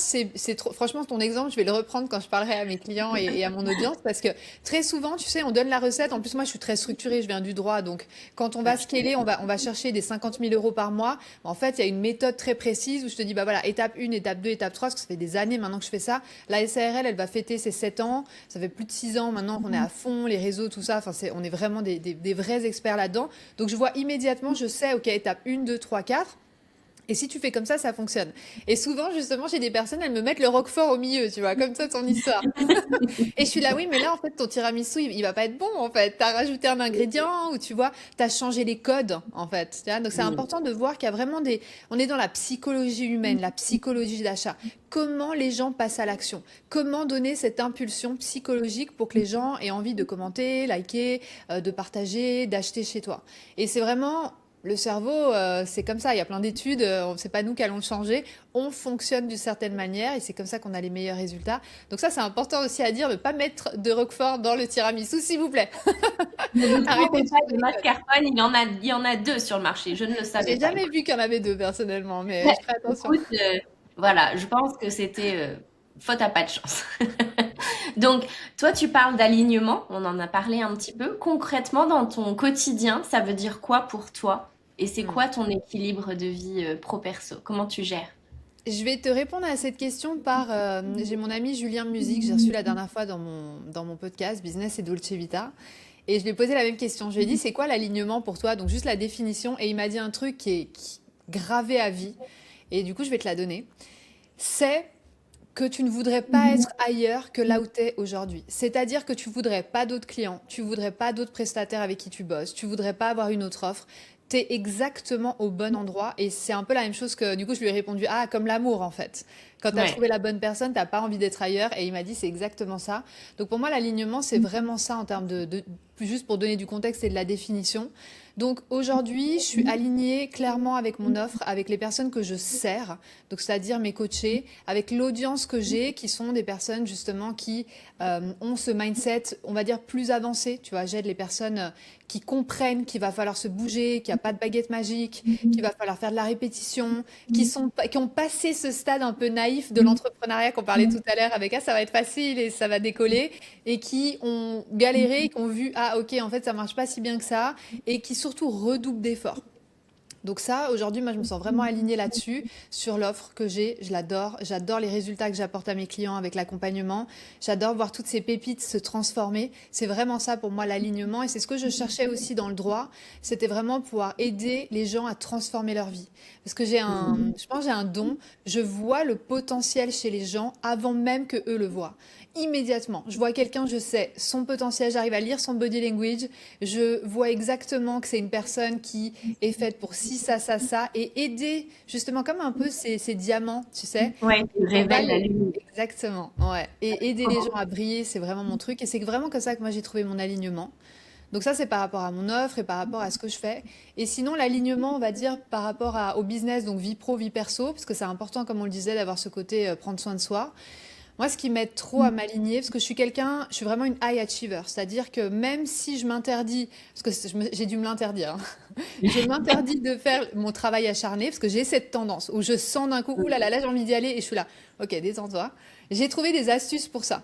Speaker 2: franchement, ton exemple, je vais le reprendre quand je parlerai à mes clients et à mon audience parce que très souvent, tu sais, on donne la recette. En plus, moi, je suis très structurée, je viens du droit. Donc, quand on va scaler, on va chercher des 50 000 € par mois. En fait, il y a une méthode très précise où je te dis, bah voilà, étape 1, étape 2, étape 3, parce que ça fait des années maintenant que je fais ça. La SARL, elle va fêter ses 7 ans. Ça fait plus de 6 ans maintenant qu'on est à fond, les réseaux, tout ça. Enfin, on est vraiment des vrais experts là-dedans. Donc, je vois immédiatement, je sais, OK, étape 1, 2, 3, 4. Et si tu fais comme ça fonctionne. Et souvent, justement, j'ai des personnes, elles me mettent le roquefort au milieu, tu vois, comme ça, ton histoire. Et je suis là, oui, mais là, en fait, ton tiramisu, il va pas être bon, en fait. T'as rajouté un ingrédient ou tu vois, t'as changé les codes, en fait. Tu vois. Donc, c'est important de voir qu'il y a vraiment on est dans la psychologie humaine, la psychologie d'achat. Comment les gens passent à l'action? Comment donner cette impulsion psychologique pour que les gens aient envie de commenter, liker, de partager, d'acheter chez toi? Et c'est vraiment le cerveau, c'est comme ça. Il y a plein d'études. C'est pas nous qui allons le changer. On fonctionne d'une certaine manière et c'est comme ça qu'on a les meilleurs résultats. Donc ça, c'est important aussi à dire, ne pas mettre de roquefort dans le tiramisu, s'il vous plaît.
Speaker 1: Ne vous
Speaker 2: Arrêtez
Speaker 1: trompez
Speaker 2: de
Speaker 1: pas,
Speaker 2: changer
Speaker 1: de
Speaker 2: les codes.
Speaker 1: mascarpone, il y en a deux sur le marché. Je ne le savais
Speaker 2: J'ai
Speaker 1: pas.
Speaker 2: jamais vu qu'il y en avait deux personnellement, mais
Speaker 1: Ouais,
Speaker 2: je ferai attention.
Speaker 1: écoute, voilà, je pense que c'était faute à pas de chance. Donc, toi, tu parles d'alignement, on en a parlé un petit peu. Concrètement, dans ton quotidien, ça veut dire quoi pour toi? Et c'est
Speaker 2: Hmm.
Speaker 1: quoi ton équilibre de vie pro-perso? Comment tu gères?
Speaker 2: Je vais te répondre à cette question par... j'ai mon ami Julien Musique, j'ai reçu la dernière fois dans mon podcast Business et Dolce Vita. Et je lui ai posé la même question. Je lui ai dit, c'est quoi l'alignement pour toi? Donc juste la définition. Et il m'a dit un truc qui est gravé à vie. Et du coup, je vais te la donner. C'est que tu ne voudrais pas être ailleurs que là où tu es aujourd'hui. C'est-à-dire que tu voudrais pas d'autres clients, tu voudrais pas d'autres prestataires avec qui tu bosses, tu voudrais pas avoir une autre offre. Tu es exactement au bon endroit et c'est un peu la même chose que du coup je lui ai répondu ah comme l'amour en fait. Quand tu as
Speaker 1: Ouais.
Speaker 2: trouvé la bonne personne, t'as pas envie d'être ailleurs et il m'a dit c'est exactement ça. Donc pour moi l'alignement c'est vraiment ça en termes juste pour donner du contexte et de la définition. Donc aujourd'hui, je suis alignée clairement avec mon offre, avec les personnes que je sers, donc c'est-à-dire mes coachés, avec l'audience que j'ai, qui sont des personnes justement qui ont ce mindset, on va dire, plus avancé. Tu vois, j'aide les personnes qui comprennent qu'il va falloir se bouger, qu'il n'y a pas de baguette magique, qu'il va falloir faire de la répétition, qui ont passé ce stade un peu naïf de l'entrepreneuriat qu'on parlait tout à l'heure avec ah ça va être facile et ça va décoller et qui ont galéré, qui ont vu ah ok en fait ça marche pas si bien que ça et qui surtout redoublent d'efforts. Donc ça, aujourd'hui, moi, je me sens vraiment alignée là-dessus, sur l'offre que j'ai. Je l'adore. J'adore les résultats que j'apporte à mes clients avec l'accompagnement. J'adore voir toutes ces pépites se transformer. C'est vraiment ça pour moi, l'alignement. Et c'est ce que je cherchais aussi dans le droit. C'était vraiment pouvoir aider les gens à transformer leur vie. Parce que je pense que j'ai un don. Je vois le potentiel chez les gens avant même que eux le voient. Immédiatement, je vois quelqu'un, je sais son potentiel, j'arrive à lire son body language, je vois exactement que c'est une personne qui est faite pour ci, ça, et aider justement comme un peu ces diamants, tu sais,
Speaker 1: Ouais, tu
Speaker 2: on va
Speaker 1: révèles la lumière.
Speaker 2: exactement, ouais, et aider les gens à briller, c'est vraiment mon truc, et c'est vraiment comme ça que moi j'ai trouvé mon alignement. Donc ça, c'est par rapport à mon offre et par rapport à ce que je fais. Et sinon, l'alignement, on va dire, par rapport au business, donc vie pro, vie perso, parce que c'est important, comme on le disait, d'avoir ce côté prendre soin de soi. Moi, ce qui m'aide trop à m'aligner, parce que je suis vraiment une high achiever, c'est-à-dire que même si je m'interdis, parce que j'ai dû me l'interdire, hein, je m'interdis de faire mon travail acharné, parce que j'ai cette tendance où je sens d'un coup, ouh là, j'ai envie d'y aller, et je suis là, ok, détends-toi. J'ai trouvé des astuces pour ça.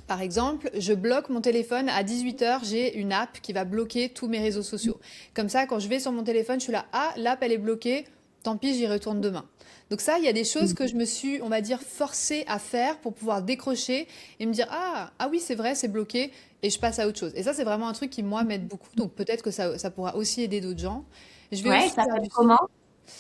Speaker 2: Par exemple, je bloque mon téléphone à 18 heures. J'ai une app qui va bloquer tous mes réseaux sociaux. Comme ça, quand je vais sur mon téléphone, je suis là, ah, l'app, elle est bloquée, tant pis, j'y retourne demain. Donc ça, il y a des choses que je me suis, on va dire, forcée à faire pour pouvoir décrocher et me dire, ah oui, c'est vrai, c'est bloqué, et je passe à autre chose. Et ça, c'est vraiment un truc qui, moi, m'aide beaucoup. Donc peut-être que ça pourra aussi aider d'autres gens. Je vais
Speaker 1: Ouais,
Speaker 2: aussi
Speaker 1: ça
Speaker 2: faire
Speaker 1: s'appelle comment?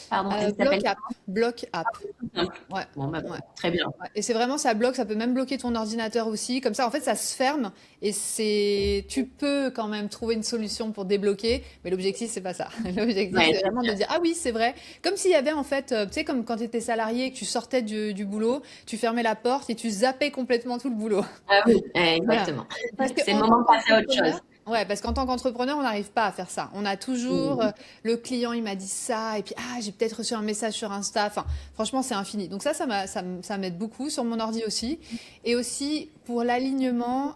Speaker 1: Pardon, il s'appelle
Speaker 2: Block App. Block
Speaker 1: Ah,
Speaker 2: App.
Speaker 1: c'est tout simple.
Speaker 2: Ouais.
Speaker 1: Bon, bah,
Speaker 2: Ouais.
Speaker 1: très bien.
Speaker 2: Ouais. Et c'est vraiment, ça bloque, ça peut même bloquer ton ordinateur aussi. Comme ça, en fait, ça se ferme et tu peux quand même trouver une solution pour débloquer, mais l'objectif, c'est pas ça. L'objectif,
Speaker 1: Ouais,
Speaker 2: c'est
Speaker 1: c'est
Speaker 2: vraiment de
Speaker 1: clair.
Speaker 2: dire, ah oui, c'est vrai. Comme s'il y avait, en fait, tu sais, comme quand tu étais salarié et que tu sortais du boulot, tu fermais la porte et tu zappais complètement tout le boulot.
Speaker 1: Ah oui,
Speaker 2: Voilà.
Speaker 1: exactement.
Speaker 2: Parce
Speaker 1: C'est le
Speaker 2: qu'en
Speaker 1: moment
Speaker 2: tant
Speaker 1: de passer à autre
Speaker 2: qu'entrepreneur,
Speaker 1: chose.
Speaker 2: ouais, parce qu'en tant qu'entrepreneur, on n'arrive pas à faire ça. On a toujours
Speaker 1: Mmh.
Speaker 2: le client, il m'a dit ça, et puis j'ai peut-être reçu un message sur Insta. Enfin, franchement, c'est infini. Donc ça m'aide beaucoup sur mon ordi aussi. Et aussi pour l'alignement,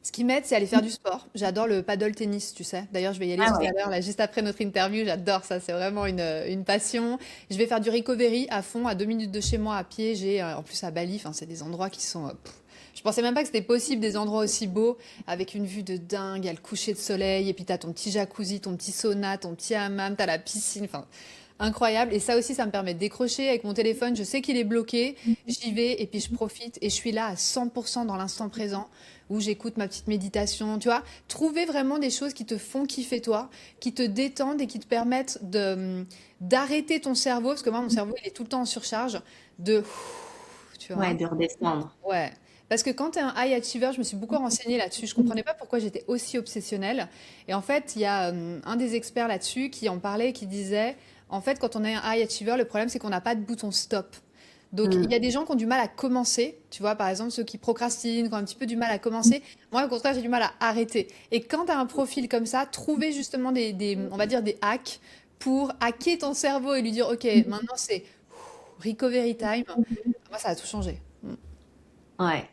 Speaker 2: Ce qui m'aide, c'est aller faire du sport. J'adore le paddle tennis, tu sais. D'ailleurs, je vais y aller
Speaker 1: Ah
Speaker 2: tout
Speaker 1: ouais.
Speaker 2: à l'heure, là, juste après notre interview. J'adore ça, c'est vraiment une passion. Je vais faire du recovery à fond, à 2 minutes de chez moi à pied. J'ai, en plus à Bali, enfin, c'est des endroits qui sont. Je pensais même pas que c'était possible, des endroits aussi beaux, avec une vue de dingue, il y a le coucher de soleil, et puis t'as ton petit jacuzzi, ton petit sauna, ton petit hammam, t'as la piscine, enfin, incroyable. Et ça aussi, ça me permet de décrocher avec mon téléphone. Je sais qu'il est bloqué, j'y vais, et puis je profite, et je suis là à 100% dans l'instant présent, où j'écoute ma petite méditation, tu vois. Trouver vraiment des choses qui te font kiffer toi, qui te détendent et qui te permettent d'arrêter ton cerveau, parce que moi, mon cerveau, il est tout le temps en surcharge, de, tu
Speaker 1: Ouais,
Speaker 2: vois.
Speaker 1: de redescendre.
Speaker 2: Ouais. Parce que quand tu es un high achiever, je me suis beaucoup renseignée là-dessus. Je comprenais pas pourquoi j'étais aussi obsessionnelle. Et en fait, il y a un des experts là-dessus qui en parlait, qui disait, en fait, quand on est un high achiever, le problème, c'est qu'on n'a pas de bouton stop. Donc, il y a
Speaker 1: Mm.
Speaker 2: des gens qui ont du mal à commencer. Tu vois, par exemple, ceux qui procrastinent, qui ont un petit peu du mal à commencer. Moi, au contraire, j'ai du mal à arrêter. Et quand tu as un profil comme ça, trouver justement on va dire des hacks pour hacker ton cerveau et lui dire, OK, maintenant c'est recovery time. Moi, ça a tout changé.
Speaker 1: Ouais.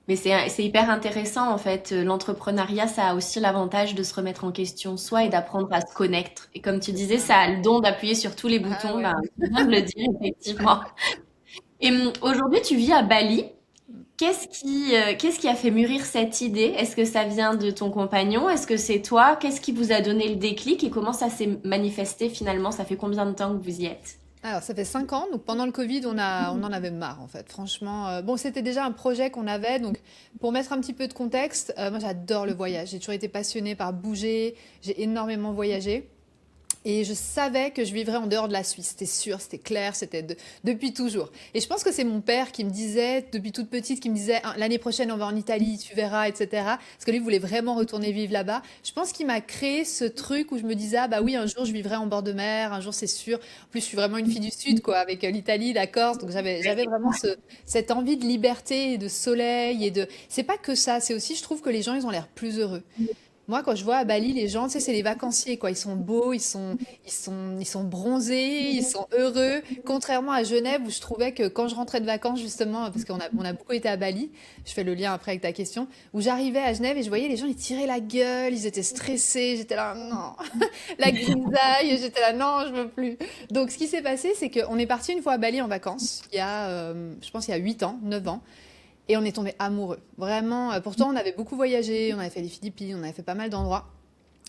Speaker 1: Mais c'est hyper intéressant en fait. L'entrepreneuriat, ça a aussi l'avantage de se remettre en question soi et d'apprendre à se connecter. Et comme tu
Speaker 2: C'est
Speaker 1: disais,
Speaker 2: ça.
Speaker 1: ça a le don d'appuyer sur tous les
Speaker 2: Ah
Speaker 1: boutons.
Speaker 2: ouais.
Speaker 1: Ben, tu viens de le dire, effectivement. Et aujourd'hui, tu vis à Bali. Qu'est-ce qui a fait mûrir cette idée? Est-ce que ça vient de ton compagnon? Est-ce que c'est toi? Qu'est-ce qui vous a donné le déclic et comment ça s'est manifesté finalement? Ça fait combien de temps que vous y êtes?
Speaker 2: Alors, ça fait 5 ans. Donc, pendant le Covid, on en avait marre, en fait. Franchement, bon, c'était déjà un projet qu'on avait. Donc, pour mettre un petit peu de contexte, moi, j'adore le voyage. J'ai toujours été passionnée par bouger. J'ai énormément voyagé. Et je savais que je vivrais en dehors de la Suisse. C'était sûr, c'était clair, depuis toujours. Et je pense que c'est mon père qui me disait, depuis toute petite, qui me disait, ah, l'année prochaine, on va en Italie, tu verras, etc. Parce que lui voulait vraiment retourner vivre là-bas. Je pense qu'il m'a créé ce truc où je me disais, ah bah oui, un jour, je vivrai en bord de mer, un jour, c'est sûr. En plus, je suis vraiment une fille du Sud, quoi, avec l'Italie, la Corse. Donc, j'avais vraiment cette envie de liberté et de soleil et de... C'est pas que ça, c'est aussi, je trouve que les gens, ils ont l'air plus heureux. Moi, quand je vois à Bali, les gens, tu sais, c'est les vacanciers, quoi. Ils sont beaux, ils sont bronzés, ils sont heureux. Contrairement à Genève, où je trouvais que quand je rentrais de vacances, justement, parce qu'on a beaucoup été à Bali, je fais le lien après avec ta question, où j'arrivais à Genève et je voyais les gens, ils tiraient la gueule, ils étaient stressés. J'étais là, non. La grisaille, j'étais là, non, je veux plus. Donc, ce qui s'est passé, c'est qu'on est parti une fois à Bali en vacances, je pense, il y a 8 ans, 9 ans. Et on est tombé amoureux. Vraiment, pourtant, on avait beaucoup voyagé, on avait fait les Philippines, on avait fait pas mal d'endroits.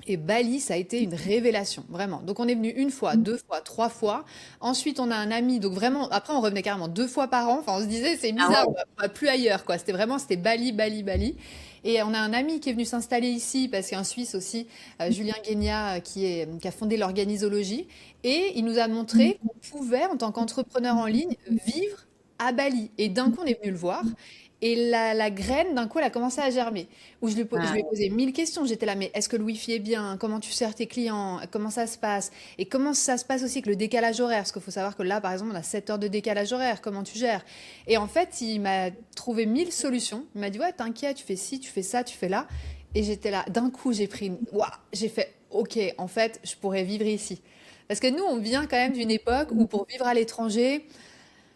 Speaker 2: Et Bali, ça a été une révélation, vraiment. Donc on est venu une fois, 2 fois, 3 fois. Ensuite, on a un ami, donc vraiment, après on revenait carrément 2 fois par an. Enfin, on se disait, c'est
Speaker 1: Ah
Speaker 2: bizarre,
Speaker 1: ouais.
Speaker 2: on va plus ailleurs, quoi. C'était Bali, Bali, Bali. Et on a un ami qui est venu s'installer ici, parce qu'un Suisse aussi, Julien Guénia, qui a fondé l'organisologie. Et il nous a montré qu'on pouvait, en tant qu'entrepreneur en ligne, vivre à Bali. Et d'un coup, on est venu le voir. Et la graine, d'un coup, elle a commencé à germer. Où je lui ai
Speaker 1: Ah,
Speaker 2: posé 1000 questions. J'étais là, mais est-ce que le wifi est bien? Comment tu sers tes clients? Comment ça se passe? Et comment ça se passe aussi avec le décalage horaire? Parce qu'il faut savoir que là, par exemple, on a 7 heures de décalage horaire. Comment tu gères? Et en fait, il m'a trouvé 1000 solutions. Il m'a dit, ouais, t'inquiète, tu fais ci, tu fais ça, tu fais là. Et j'étais là, d'un coup, Ouah, j'ai fait, ok, en fait, je pourrais vivre ici. Parce que nous, on vient quand même d'une époque où pour vivre à l'étranger,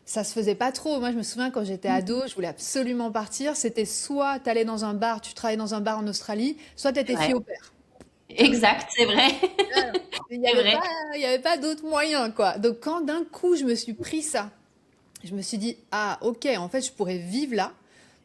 Speaker 2: ça se faisait pas trop. Moi, je me souviens quand j'étais ado, je voulais absolument partir. C'était soit t'allais dans un bar, tu travaillais dans un bar en Australie, soit t'étais fille
Speaker 1: ouais.
Speaker 2: au père.
Speaker 1: Exact, c'est vrai.
Speaker 2: Alors, il n'y
Speaker 1: C'est
Speaker 2: avait
Speaker 1: vrai.
Speaker 2: pas, il y avait pas d'autre moyen, quoi. Donc, quand d'un coup, je me suis pris ça, je me suis dit, ah, ok, en fait, je pourrais vivre là.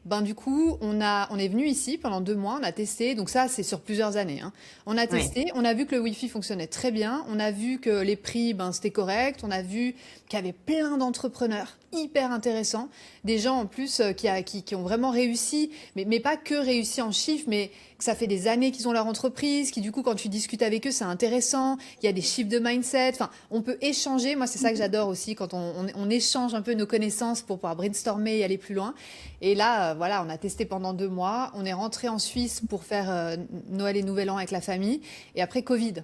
Speaker 2: Ben, du coup, on est venu ici pendant 2 mois, on a testé. Donc, ça, c'est sur plusieurs années, hein. On a
Speaker 1: Ouais.
Speaker 2: testé, on a vu que le Wi-Fi fonctionnait très bien. On a vu que les prix, ben, c'était correct. On a vu qu'il y avait plein d'entrepreneurs hyper intéressants. Des gens, en plus, qui ont vraiment réussi, mais pas que réussi en chiffres, mais que ça fait des années qu'ils ont leur entreprise, qui, du coup, quand tu discutes avec eux, c'est intéressant. Il y a des chiffres de mindset. Enfin, on peut échanger. Moi, c'est ça que j'adore aussi, quand on échange un peu nos connaissances pour pouvoir brainstormer et aller plus loin. Et là, voilà, on a testé pendant 2 mois. On est rentré en Suisse pour faire Noël et Nouvel An avec la famille. Et après, Covid.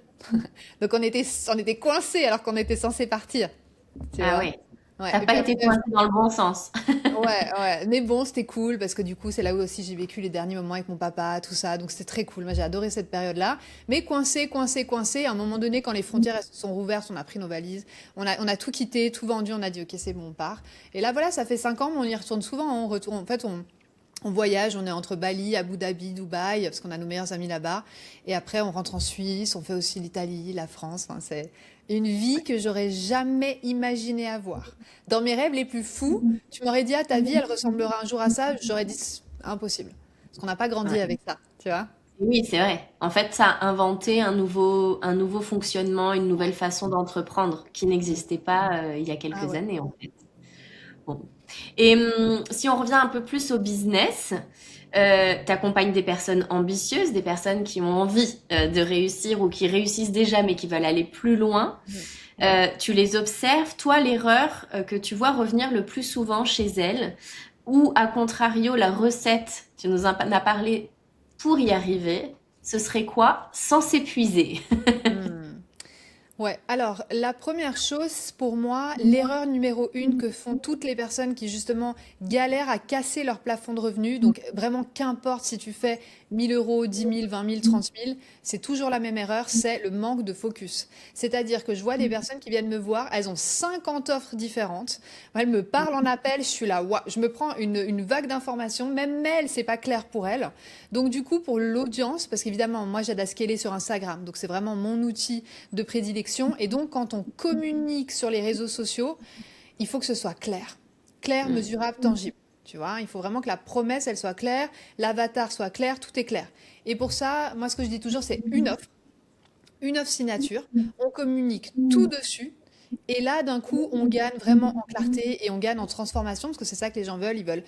Speaker 2: Donc, on était coincés alors qu'on était censé partir. Tu
Speaker 1: Ah
Speaker 2: vois?
Speaker 1: ouais.
Speaker 2: Ouais.
Speaker 1: T'as
Speaker 2: Et
Speaker 1: pas
Speaker 2: puis
Speaker 1: été
Speaker 2: après,
Speaker 1: coincé dans le bon sens.
Speaker 2: ouais, ouais. Mais bon, c'était cool parce que du coup, c'est là où aussi j'ai vécu les derniers moments avec mon papa, tout ça. Donc, c'était très cool. Moi, j'ai adoré cette période-là. Mais coincé, coincé, coincé. À un moment donné, quand les frontières elles se sont rouvertes, on a pris nos valises. On a tout quitté, tout vendu. On a dit, OK, c'est bon, on part. Et là, voilà, ça fait 5 ans, mais on y retourne souvent. On retourne, en fait, On voyage, on est entre Bali, Abu Dhabi, Dubaï, parce qu'on a nos meilleurs amis là-bas. Et après, on rentre en Suisse, on fait aussi l'Italie, la France. Enfin, c'est une vie que j'aurais jamais imaginé avoir. Dans mes rêves les plus fous, tu m'aurais dit, ah, ta vie, elle ressemblera un jour à ça. J'aurais dit, c'est impossible. Parce qu'on n'a pas grandi
Speaker 1: Ouais.
Speaker 2: avec ça, tu vois?
Speaker 1: Oui, c'est vrai. En fait, ça a inventé un nouveau fonctionnement, une nouvelle façon d'entreprendre qui n'existait pas il y a
Speaker 2: Ah
Speaker 1: quelques
Speaker 2: ouais.
Speaker 1: années, en fait. Bon. Et si on revient un peu plus au business, tu accompagnes des personnes ambitieuses, des personnes qui ont envie de réussir ou qui réussissent déjà mais qui veulent aller plus loin.
Speaker 2: Mhm.
Speaker 1: Tu les observes, toi, l'erreur que tu vois revenir le plus souvent chez elles, ou à contrario, la recette, tu nous en as parlé pour y arriver, ce serait quoi? Sans s'épuiser.
Speaker 2: Hmm. Ouais, alors la première chose pour moi, l'erreur numéro une que font toutes les personnes qui justement galèrent à casser leur plafond de revenus, donc vraiment qu'importe si tu fais 1000 euros, 10 000, 20 000, 30 000, c'est toujours la même erreur, c'est le manque de focus. C'est-à-dire que je vois des personnes qui viennent me voir, elles ont 50 offres différentes, elles me parlent en appel, je suis là, ouah, je me prends une vague d'informations, même mail, c'est pas clair pour elles. Donc du coup, pour l'audience, parce qu'évidemment, moi j'aide à scaler sur Instagram, donc c'est vraiment mon outil de prédilection. Et donc, quand on communique sur les réseaux sociaux, il faut que ce soit clair. Clair, mesurable, tangible. Tu vois, il faut vraiment que la promesse, elle soit claire, l'avatar soit clair, tout est clair. Et pour ça, moi, ce que je dis toujours, c'est une offre signature. On communique tout dessus. Et là, d'un coup, on gagne vraiment en clarté et on gagne en transformation, parce que c'est ça que les gens veulent. Ils veulent,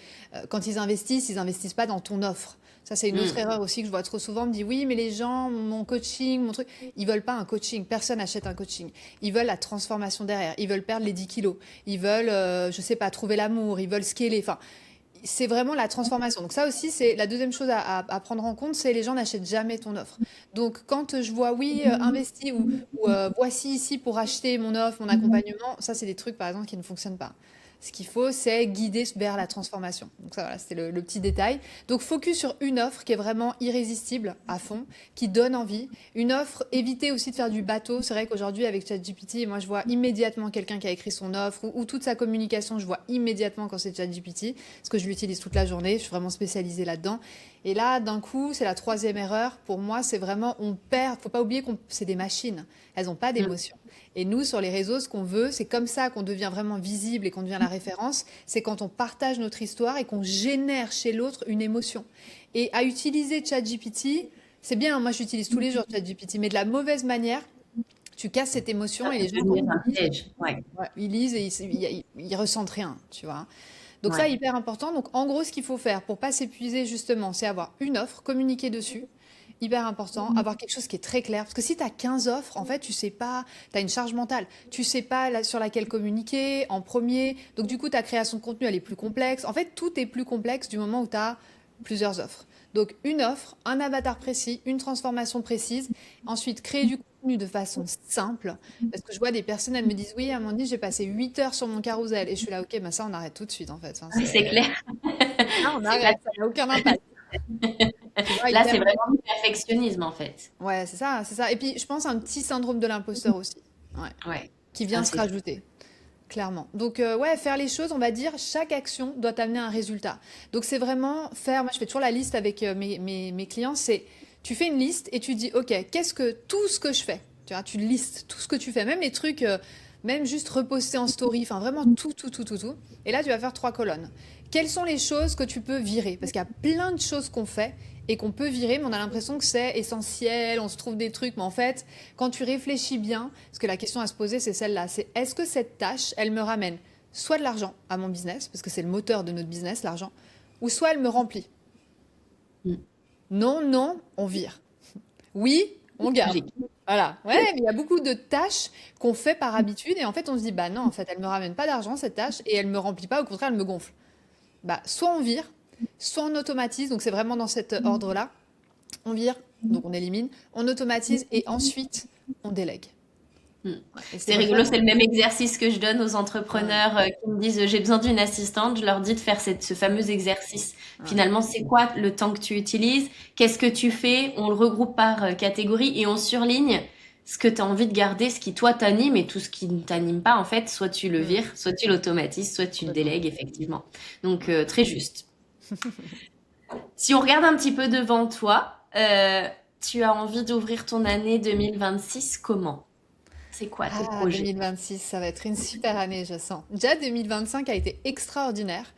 Speaker 2: quand ils investissent pas dans ton offre. Ça, c'est une autre
Speaker 1: Mm.
Speaker 2: erreur aussi que je vois trop souvent. On me dit, oui, mais les gens, mon coaching, mon truc, ils veulent pas un coaching. Personne n'achète un coaching. Ils veulent la transformation derrière. Ils veulent perdre les 10 kilos. Ils veulent, je sais pas, trouver l'amour. Ils veulent scaler. Enfin, c'est vraiment la transformation. Donc ça aussi, c'est la deuxième chose à prendre en compte, c'est les gens n'achètent jamais ton offre. Donc quand je vois oui, investi ou voici ici pour acheter mon offre, mon accompagnement, ça c'est des trucs par exemple qui ne fonctionnent pas. Ce qu'il faut, c'est guider vers la transformation. Donc ça, voilà, c'était le petit détail. Donc focus sur une offre qui est vraiment irrésistible à fond, qui donne envie. Une offre, évitez aussi de faire du bateau. C'est vrai qu'aujourd'hui avec ChatGPT, moi je vois immédiatement quelqu'un qui a écrit son offre ou toute sa communication, je vois immédiatement quand c'est ChatGPT parce que je l'utilise toute la journée, je suis vraiment spécialisée là-dedans. Et là, d'un coup, c'est la troisième erreur. Pour moi, c'est vraiment, on perd, faut pas oublier qu'on, c'est des machines. Elles n'ont pas
Speaker 1: Mm.
Speaker 2: d'émotion. Et nous, sur les réseaux, ce qu'on veut, c'est comme ça qu'on devient vraiment visible et qu'on devient la référence. C'est quand on partage notre histoire et qu'on génère chez l'autre une émotion. Et à utiliser ChatGPT, c'est bien, moi j'utilise tous les jours ChatGPT, mais de la mauvaise manière, tu casses cette émotion
Speaker 1: Ça
Speaker 2: et
Speaker 1: peut
Speaker 2: les gens, quand
Speaker 1: devenir un
Speaker 2: ils lisent,
Speaker 1: piège. Ouais.
Speaker 2: ouais, ils lisent et ils ressentent rien, tu vois. Donc ça,
Speaker 1: Ouais.
Speaker 2: hyper important. Donc en gros, ce qu'il faut faire pour pas s'épuiser justement, c'est avoir une offre, communiquer dessus. Hyper important, avoir quelque chose qui est très clair. Parce que si tu as 15 offres, en fait, tu sais pas, tu as une charge mentale. Tu sais pas sur laquelle communiquer en premier. Donc du coup, ta création de contenu, elle est plus complexe. En fait, tout est plus complexe du moment où tu as plusieurs offres. Donc une offre, un avatar précis, une transformation précise. Ensuite, créer du contenu de façon simple. Parce que je vois des personnes, elles me disent, oui, Amandine, j'ai passé 8 heures sur mon carrousel. Et je suis là, ok, bah ça, on arrête tout de suite, en fait. Enfin,
Speaker 1: C'est clair.
Speaker 2: là, on
Speaker 1: Là,
Speaker 2: arrête, ça n'a aucun impact. Tu vois,
Speaker 1: là,
Speaker 2: hyper
Speaker 1: c'est vraiment
Speaker 2: important.
Speaker 1: du perfectionnisme, en fait.
Speaker 2: Ouais, c'est ça, c'est ça. Et puis, je pense à un petit syndrome de l'imposteur aussi, ouais,
Speaker 1: Ouais.
Speaker 2: qui
Speaker 1: Ça,
Speaker 2: vient se
Speaker 1: c'est sûr.
Speaker 2: rajouter, clairement. Donc, ouais, faire les choses, on va dire, chaque action doit t'amener un résultat. Donc, c'est vraiment faire, moi, je fais toujours la liste avec mes clients, c'est, tu fais une liste et tu dis, OK, qu'est-ce que, tout ce que je fais, tu vois, tu listes tout ce que tu fais, même les trucs, même juste reposter en story, enfin, vraiment tout, tout, tout, tout, tout. Et là, tu vas faire trois colonnes. Quelles sont les choses que tu peux virer? Parce qu'il y a plein de choses qu'on fait et qu'on peut virer, mais on a l'impression que c'est essentiel, on se trouve des trucs, mais en fait, quand tu réfléchis bien, parce que la question à se poser, c'est celle-là, c'est est-ce que cette tâche, elle me ramène soit de l'argent à mon business, parce que c'est le moteur de notre business, l'argent, ou soit elle me remplit.
Speaker 1: Mm.
Speaker 2: Non, non, on vire. Oui, on garde.
Speaker 1: Logique.
Speaker 2: Voilà. Ouais, mais il y a beaucoup de tâches qu'on fait par habitude et en fait, on se dit, bah non, en fait, elle me ramène pas d'argent, cette tâche, et elle me remplit pas, au contraire, elle me gonfle. Bah, soit on vire, soit on automatise, donc c'est vraiment dans cet ordre-là. On vire, donc on élimine, on automatise et ensuite on délègue.
Speaker 1: Mm.
Speaker 2: Ouais, et c'est
Speaker 1: C'est rigolo, c'est
Speaker 2: vraiment.
Speaker 1: le même exercice que je donne aux
Speaker 2: Ouais,
Speaker 1: entrepreneurs qui me disent j'ai besoin d'une assistante. Je leur dis de faire ce fameux exercice.
Speaker 2: ouais,
Speaker 1: Finalement, c'est quoi le temps que tu utilises? Qu'est-ce que tu fais? On le regroupe par catégorie et on surligne ce que tu as envie de garder, ce qui toi t'anime et tout ce qui ne t'anime pas, en fait, soit tu le
Speaker 2: mm,
Speaker 1: vires, soit tu l'automatises, soit tu le
Speaker 2: complètement.
Speaker 1: délègues, effectivement. Donc,
Speaker 2: Ouais.
Speaker 1: très juste. Si on regarde un petit peu devant toi, tu as envie d'ouvrir ton année 2026 comment? C'est quoi tes
Speaker 2: Ah,
Speaker 1: projets?
Speaker 2: 2026, ça va être une super année, je sens. Déjà, 2025 a été extraordinaire.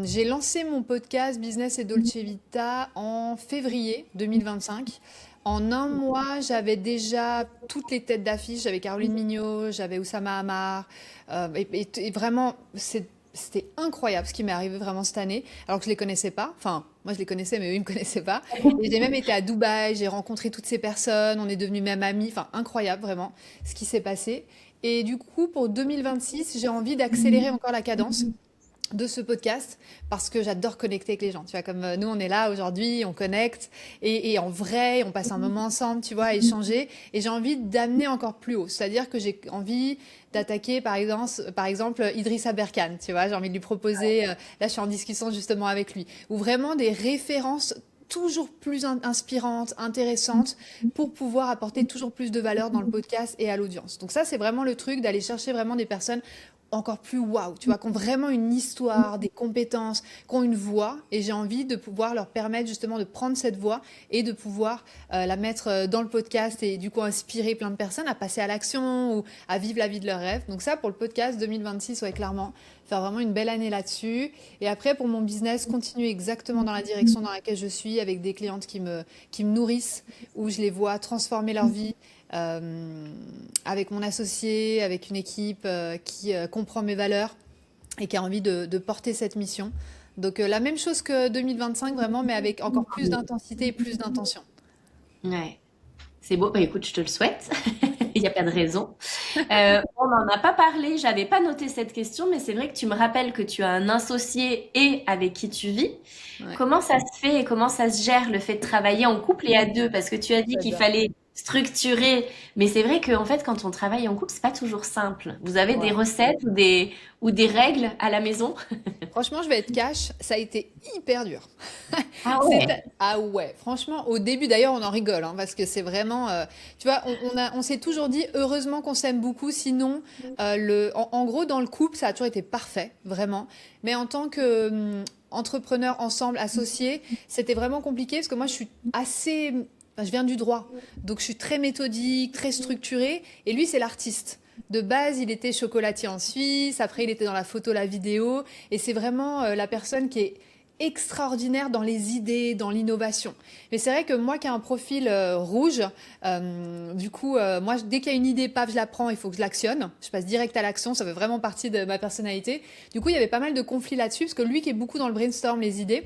Speaker 2: J'ai lancé mon podcast Business et Dolce Vita en février 2025. En un mois, j'avais déjà toutes les têtes d'affiche. J'avais Caroline Mignot, j'avais Oussama Hamar. Et vraiment, c'était incroyable ce qui m'est arrivé vraiment cette année, alors que je les connaissais pas. Enfin, moi je les connaissais, mais eux ils me connaissaient pas. Et j'ai même été à Dubaï, j'ai rencontré toutes ces personnes, on est devenus même amis. Enfin, incroyable vraiment ce qui s'est passé. Et du coup, pour 2026, j'ai envie d'accélérer encore la cadence de ce podcast parce que j'adore connecter avec les gens. Tu vois, comme nous, on est là aujourd'hui, on connecte et en vrai, on passe un moment ensemble, tu vois, à échanger. Et j'ai envie d'amener encore plus haut. C'est-à-dire que j'ai envie d'attaquer, par exemple, Idrissa Berkane, tu vois. J'ai envie de lui proposer, là, je suis en discussion justement avec lui, ou vraiment des références toujours plus inspirantes, intéressantes, pour pouvoir apporter toujours plus de valeur dans le podcast et à l'audience. Donc ça, c'est vraiment le truc d'aller chercher vraiment des personnes encore plus waouh, tu vois, qui ont vraiment une histoire, des compétences, qui ont une voix, et j'ai envie de pouvoir leur permettre justement de prendre cette voix et de pouvoir la mettre dans le podcast et du coup inspirer plein de personnes à passer à l'action ou à vivre la vie de leurs rêves. Donc ça, pour le podcast 2026, ouais, clairement, faire vraiment une belle année là-dessus. Et après, pour mon business, continuer exactement dans la direction dans laquelle je suis, avec des clientes qui me nourrissent, où je les vois transformer leur vie, euh, avec mon associé, avec une équipe qui comprend mes valeurs et qui a envie de porter cette mission. Donc la même chose que 2025 vraiment, mais avec encore plus d'intensité et plus d'intention.
Speaker 1: Ouais, c'est beau. Bah, écoute, je te le souhaite. Il n'y a pas de raison. On n'en a pas parlé, j'avais pas noté cette question, mais c'est vrai que tu me rappelles que tu as un associé et avec qui tu vis.
Speaker 2: Ouais,
Speaker 1: Comment ça se fait et comment ça se gère le fait de travailler en couple et à deux? Parce que tu as dit qu'il
Speaker 2: j'adore.
Speaker 1: fallait structurer, mais c'est vrai qu'en fait, quand on travaille en couple, c'est pas toujours simple. Vous avez des
Speaker 2: Ouais.
Speaker 1: recettes ou des règles à la maison?
Speaker 2: Franchement, je vais être cash, ça a été hyper dur.
Speaker 1: Ah ouais.
Speaker 2: Ah ouais, franchement, au début, d'ailleurs, on en rigole, hein, parce que c'est vraiment, tu vois, on s'est toujours dit, heureusement qu'on s'aime beaucoup, sinon, en gros, dans le couple, ça a toujours été parfait, vraiment. Mais en tant que entrepreneur ensemble, associés, c'était vraiment compliqué, parce que moi, je suis assez, enfin, je viens du droit, donc je suis très méthodique, très structurée, et lui, c'est l'artiste. De base, il était chocolatier en Suisse, après, il était dans la photo, la vidéo, et c'est vraiment la personne qui est extraordinaire dans les idées, dans l'innovation. Mais c'est vrai que moi qui ai un profil rouge, du coup, moi, dès qu'il y a une idée, paf, je la prends, il faut que je l'actionne. Je passe direct à l'action, ça fait vraiment partie de ma personnalité. Du coup, il y avait pas mal de conflits là-dessus, parce que lui qui est beaucoup dans le brainstorm, les idées,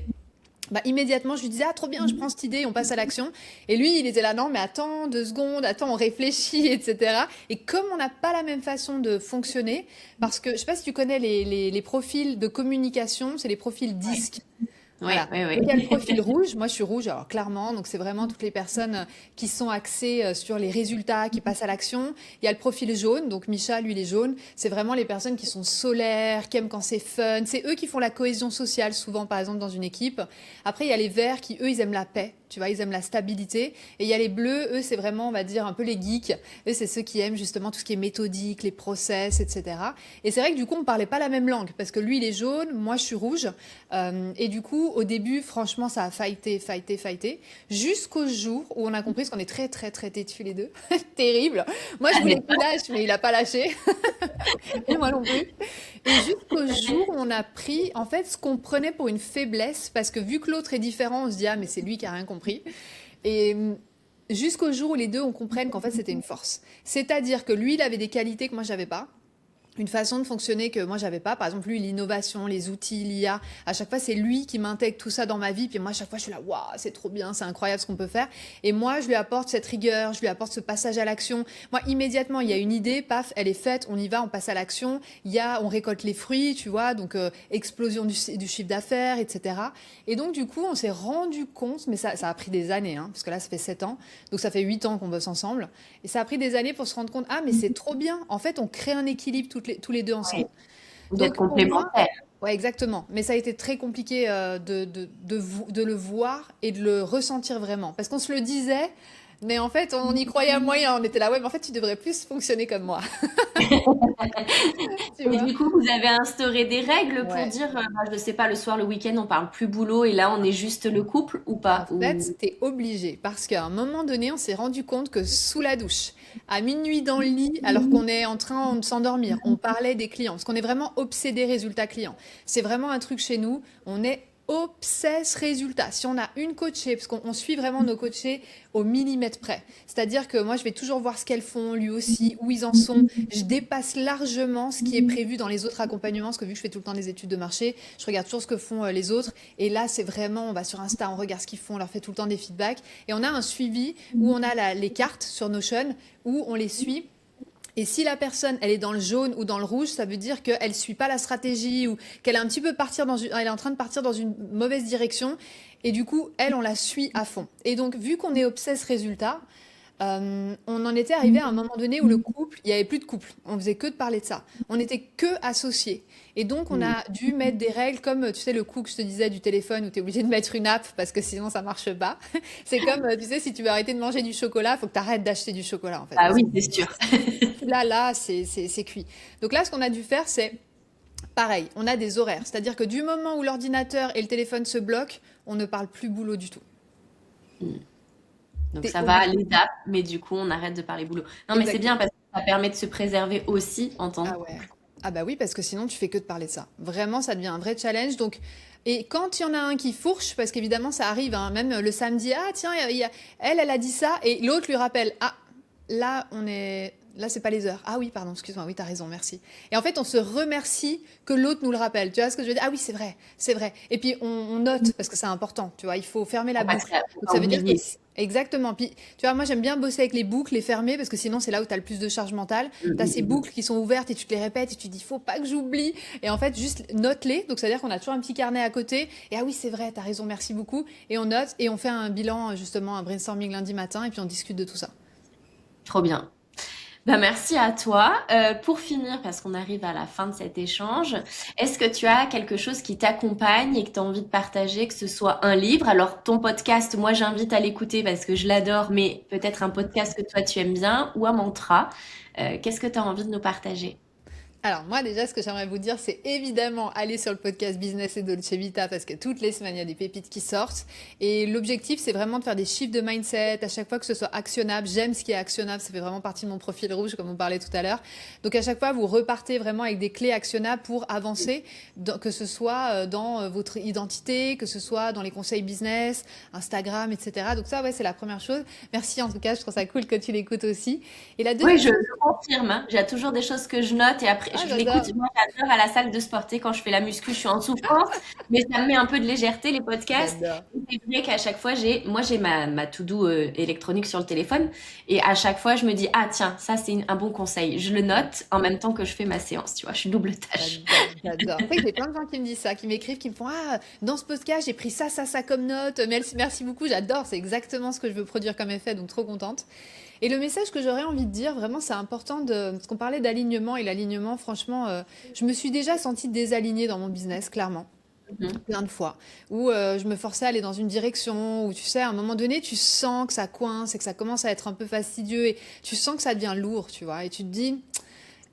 Speaker 2: bah, immédiatement, je lui disais, ah, trop bien, je prends cette idée, on passe à l'action. Et lui, il était là, non, mais attends, 2 secondes, attends, on réfléchit, etc. Et comme on n'a pas la même façon de fonctionner, parce que je sais pas si tu connais les profils de communication, c'est les profils disques.
Speaker 1: Oui,
Speaker 2: Voilà.
Speaker 1: oui,
Speaker 2: Donc, il y a le
Speaker 1: oui.
Speaker 2: profil rouge. Moi, je suis rouge, alors clairement. Donc, c'est vraiment toutes les personnes qui sont axées sur les résultats, qui passent à l'action. Il y a le profil jaune. Donc, Micha, lui, il est jaune. C'est vraiment les personnes qui sont solaires, qui aiment quand c'est fun. C'est eux qui font la cohésion sociale, souvent, par exemple, dans une équipe. Après, il y a les verts qui, eux, ils aiment la paix. Tu vois, ils aiment la stabilité. Et il y a les bleus, eux, c'est vraiment, on va dire, un peu les geeks. Eux, c'est ceux qui aiment justement tout ce qui est méthodique, les process, etc. Et c'est vrai que du coup, on parlait pas la même langue. Parce que lui, il est jaune, moi, je suis rouge. Et du coup, au début, franchement, ça a fighté, fighté, fighté. Jusqu'au jour où on a compris, parce qu'on est très, très, très têtus les deux. Terrible. Moi, je voulais qu'il lâche, mais il a pas lâché. Et moi non plus. Et jusqu'au jour où on a pris, en fait, ce qu'on prenait pour une faiblesse, parce que vu que l'autre est différent, on se dit, ah, mais c'est lui qui a rien compris. Et jusqu'au jour où les deux, on comprenne qu'en fait, c'était une force. C'est-à-dire que lui, il avait des qualités que moi, j'avais pas, une façon de fonctionner que moi j'avais pas. Par exemple, lui, l'innovation, les outils, l'IA, à chaque fois, c'est lui qui m'intègre tout ça dans ma vie. Puis moi, à chaque fois, je suis là, waouh, c'est trop bien, c'est incroyable ce qu'on peut faire. Et moi, je lui apporte cette rigueur, je lui apporte ce passage à l'action. Moi, immédiatement, il y a une idée, paf, elle est faite, on y va, on passe à l'action. On récolte les fruits, tu vois, donc explosion du chiffre d'affaires, etc. Et donc, du coup, on s'est rendu compte, mais ça a pris des années, hein, parce que là, ça fait 7 ans. Donc, ça fait 8 ans qu'on bosse ensemble. Et ça a pris des années pour se rendre compte, ah, mais c'est trop bien. En fait, on crée un équilibre tous les deux
Speaker 1: Oui,
Speaker 2: ensemble.
Speaker 1: vous êtes
Speaker 2: Donc, pour moi,
Speaker 1: complémentaires.
Speaker 2: ouais, exactement. Mais ça a été très compliqué de le voir et de le ressentir vraiment. Parce qu'on se le disait, Mais en fait, on y croyait à moyen. On était là, ouais, mais en fait, tu devrais plus fonctionner comme moi. Tu
Speaker 1: Et
Speaker 2: vois?
Speaker 1: du coup, vous avez instauré des règles pour
Speaker 2: Ouais.
Speaker 1: dire, bah, je sais pas, le soir, le week-end, on parle plus boulot et là, on est juste le couple ou
Speaker 2: En
Speaker 1: pas?
Speaker 2: fait,
Speaker 1: Ou...
Speaker 2: t'es obligé parce qu'à un moment donné, on s'est rendu compte que sous la douche, à minuit dans le lit, alors qu'on est en train de s'endormir, on parlait des clients parce qu'on est vraiment obsédé résultat client. C'est vraiment un truc chez nous. On est obsesse résultat. Si on a une coachée, parce qu'on suit vraiment nos coachés au millimètre près. C'est-à-dire que moi, je vais toujours voir ce qu'elles font, lui aussi, où ils en sont. Je dépasse largement ce qui est prévu dans les autres accompagnements, parce que vu que je fais tout le temps des études de marché, je regarde toujours ce que font les autres. Et là, c'est vraiment, on va sur Insta, on regarde ce qu'ils font, on leur fait tout le temps des feedbacks. Et on a un suivi où on a les cartes sur Notion, où on les suit. Et si la personne, elle est dans le jaune ou dans le rouge, ça veut dire qu'elle suit pas la stratégie ou qu'elle est un petit peu elle est en train de partir dans une mauvaise direction. Et du coup, elle, on la suit à fond. Et donc, vu qu'on est obsesse résultat, on en était arrivé à un moment donné où le couple, il y avait plus de couple. On faisait que de parler de ça. On n'était que associés. Et donc, on
Speaker 1: Hmm.
Speaker 2: a dû mettre des règles comme, tu sais, le coup que je te disais du téléphone où tu es obligé de mettre une app parce que sinon ça marche pas. C'est comme, tu sais, si tu veux arrêter de manger du chocolat, il faut que tu arrêtes d'acheter du chocolat en fait.
Speaker 1: Ah
Speaker 2: Parce
Speaker 1: oui,
Speaker 2: que
Speaker 1: c'est sûr.
Speaker 2: là, c'est cuit. Donc là, ce qu'on a dû faire, c'est pareil. On a des horaires. C'est-à-dire que du moment où l'ordinateur et le téléphone se bloquent, on ne parle plus boulot du tout.
Speaker 1: Donc
Speaker 2: T'es
Speaker 1: ça va,
Speaker 2: obligé.
Speaker 1: les apps, mais du coup, on arrête de parler boulot. Non, mais c'est bien
Speaker 2: Exactement.
Speaker 1: parce que ça permet de se préserver aussi en tant
Speaker 2: Ah
Speaker 1: que
Speaker 2: ouais.
Speaker 1: couple.
Speaker 2: Ah bah oui, parce que sinon tu fais que de parler de ça. Vraiment, ça devient un vrai challenge. Donc, et quand il y en a un qui fourche, parce qu'évidemment ça arrive, hein, même le samedi, ah tiens, elle a dit ça, et l'autre lui rappelle, ah là c'est pas les heures. Ah oui, pardon, excuse-moi, oui t'as raison, merci. Et en fait, on se remercie que l'autre nous le rappelle. Tu vois ce que je veux dire? Ah oui, c'est vrai, c'est vrai. Et puis on note parce que c'est important. Tu vois, il faut fermer la boucle.
Speaker 1: Faut
Speaker 2: Donc
Speaker 1: pas
Speaker 2: ça veut dire que
Speaker 1: oublier.
Speaker 2: exactement. Puis tu vois, moi j'aime bien bosser avec les boucles, les fermer parce que sinon c'est là où tu as le plus de charge mentale.
Speaker 1: Mm,
Speaker 2: Tu as
Speaker 1: mm,
Speaker 2: ces
Speaker 1: mm.
Speaker 2: boucles qui sont ouvertes et tu te les répètes et tu te dis faut pas que j'oublie. Et en fait, juste note-les. Donc ça veut dire qu'on a toujours un petit carnet à côté. Et ah oui, c'est vrai, tu as raison, merci beaucoup. Et on note et on fait un bilan, justement, un brainstorming lundi matin et puis on discute de tout ça.
Speaker 1: Trop bien. Bah, merci à toi. Pour finir, parce qu'on arrive à la fin de cet échange, est-ce que tu as quelque chose qui t'accompagne et que tu as envie de partager, que ce soit un livre? Alors, ton podcast, moi, j'invite à l'écouter parce que je l'adore, mais peut-être un podcast que toi, tu aimes bien ou un mantra. Qu'est-ce que tu as envie de nous partager?
Speaker 2: Alors moi déjà ce que j'aimerais vous dire c'est évidemment aller sur le podcast Business et Dolce Vita parce que toutes les semaines il y a des pépites qui sortent et l'objectif c'est vraiment de faire des chiffres de mindset à chaque fois que ce soit actionnable. J'aime ce qui est actionnable, ça fait vraiment partie de mon profil rouge comme on parlait tout à l'heure. Donc à chaque fois vous repartez vraiment avec des clés actionnables pour avancer, que ce soit dans votre identité, que ce soit dans les conseils business, Instagram, etc. Donc ça ouais c'est la première chose. Merci en tout cas, je trouve ça cool que tu l'écoutes aussi. Et la
Speaker 1: Oui,
Speaker 2: deuxième
Speaker 1: je
Speaker 2: chose,
Speaker 1: confirme, hein. J'ai toujours des choses que je note et après,
Speaker 2: ah
Speaker 1: je l'écoute.
Speaker 2: j'adore.
Speaker 1: Moi, j'adore à la salle de sport. Tu sais, quand je fais la muscu, je suis en souffrance, mais ça me met un peu de légèreté, les podcasts.
Speaker 2: J'adore.
Speaker 1: Et c'est vrai qu'à chaque fois, moi, j'ai ma to-do électronique sur le téléphone. Et à chaque fois, je me dis, ah, tiens, ça, c'est un bon conseil. Je le note en même temps que je fais ma séance. Tu vois, je suis double tâche.
Speaker 2: J'adore, j'adore. Tu sais que j'ai plein de gens qui me disent ça, qui m'écrivent, qui me font ah dans ce podcast j'ai pris ça comme note. Merci beaucoup, j'adore. C'est exactement ce que je veux produire comme effet, donc trop contente. Et le message que j'aurais envie de dire, vraiment, c'est important de parce qu'on parlait d'alignement et l'alignement. Franchement, je me suis déjà sentie désalignée dans mon business, clairement.
Speaker 1: Mhm.
Speaker 2: Plein de fois, où je me forçais à aller dans une direction, où tu sais, à un moment donné, tu sens que ça coince et que ça commence à être un peu fastidieux et tu sens que ça devient lourd, tu vois, et tu te dis,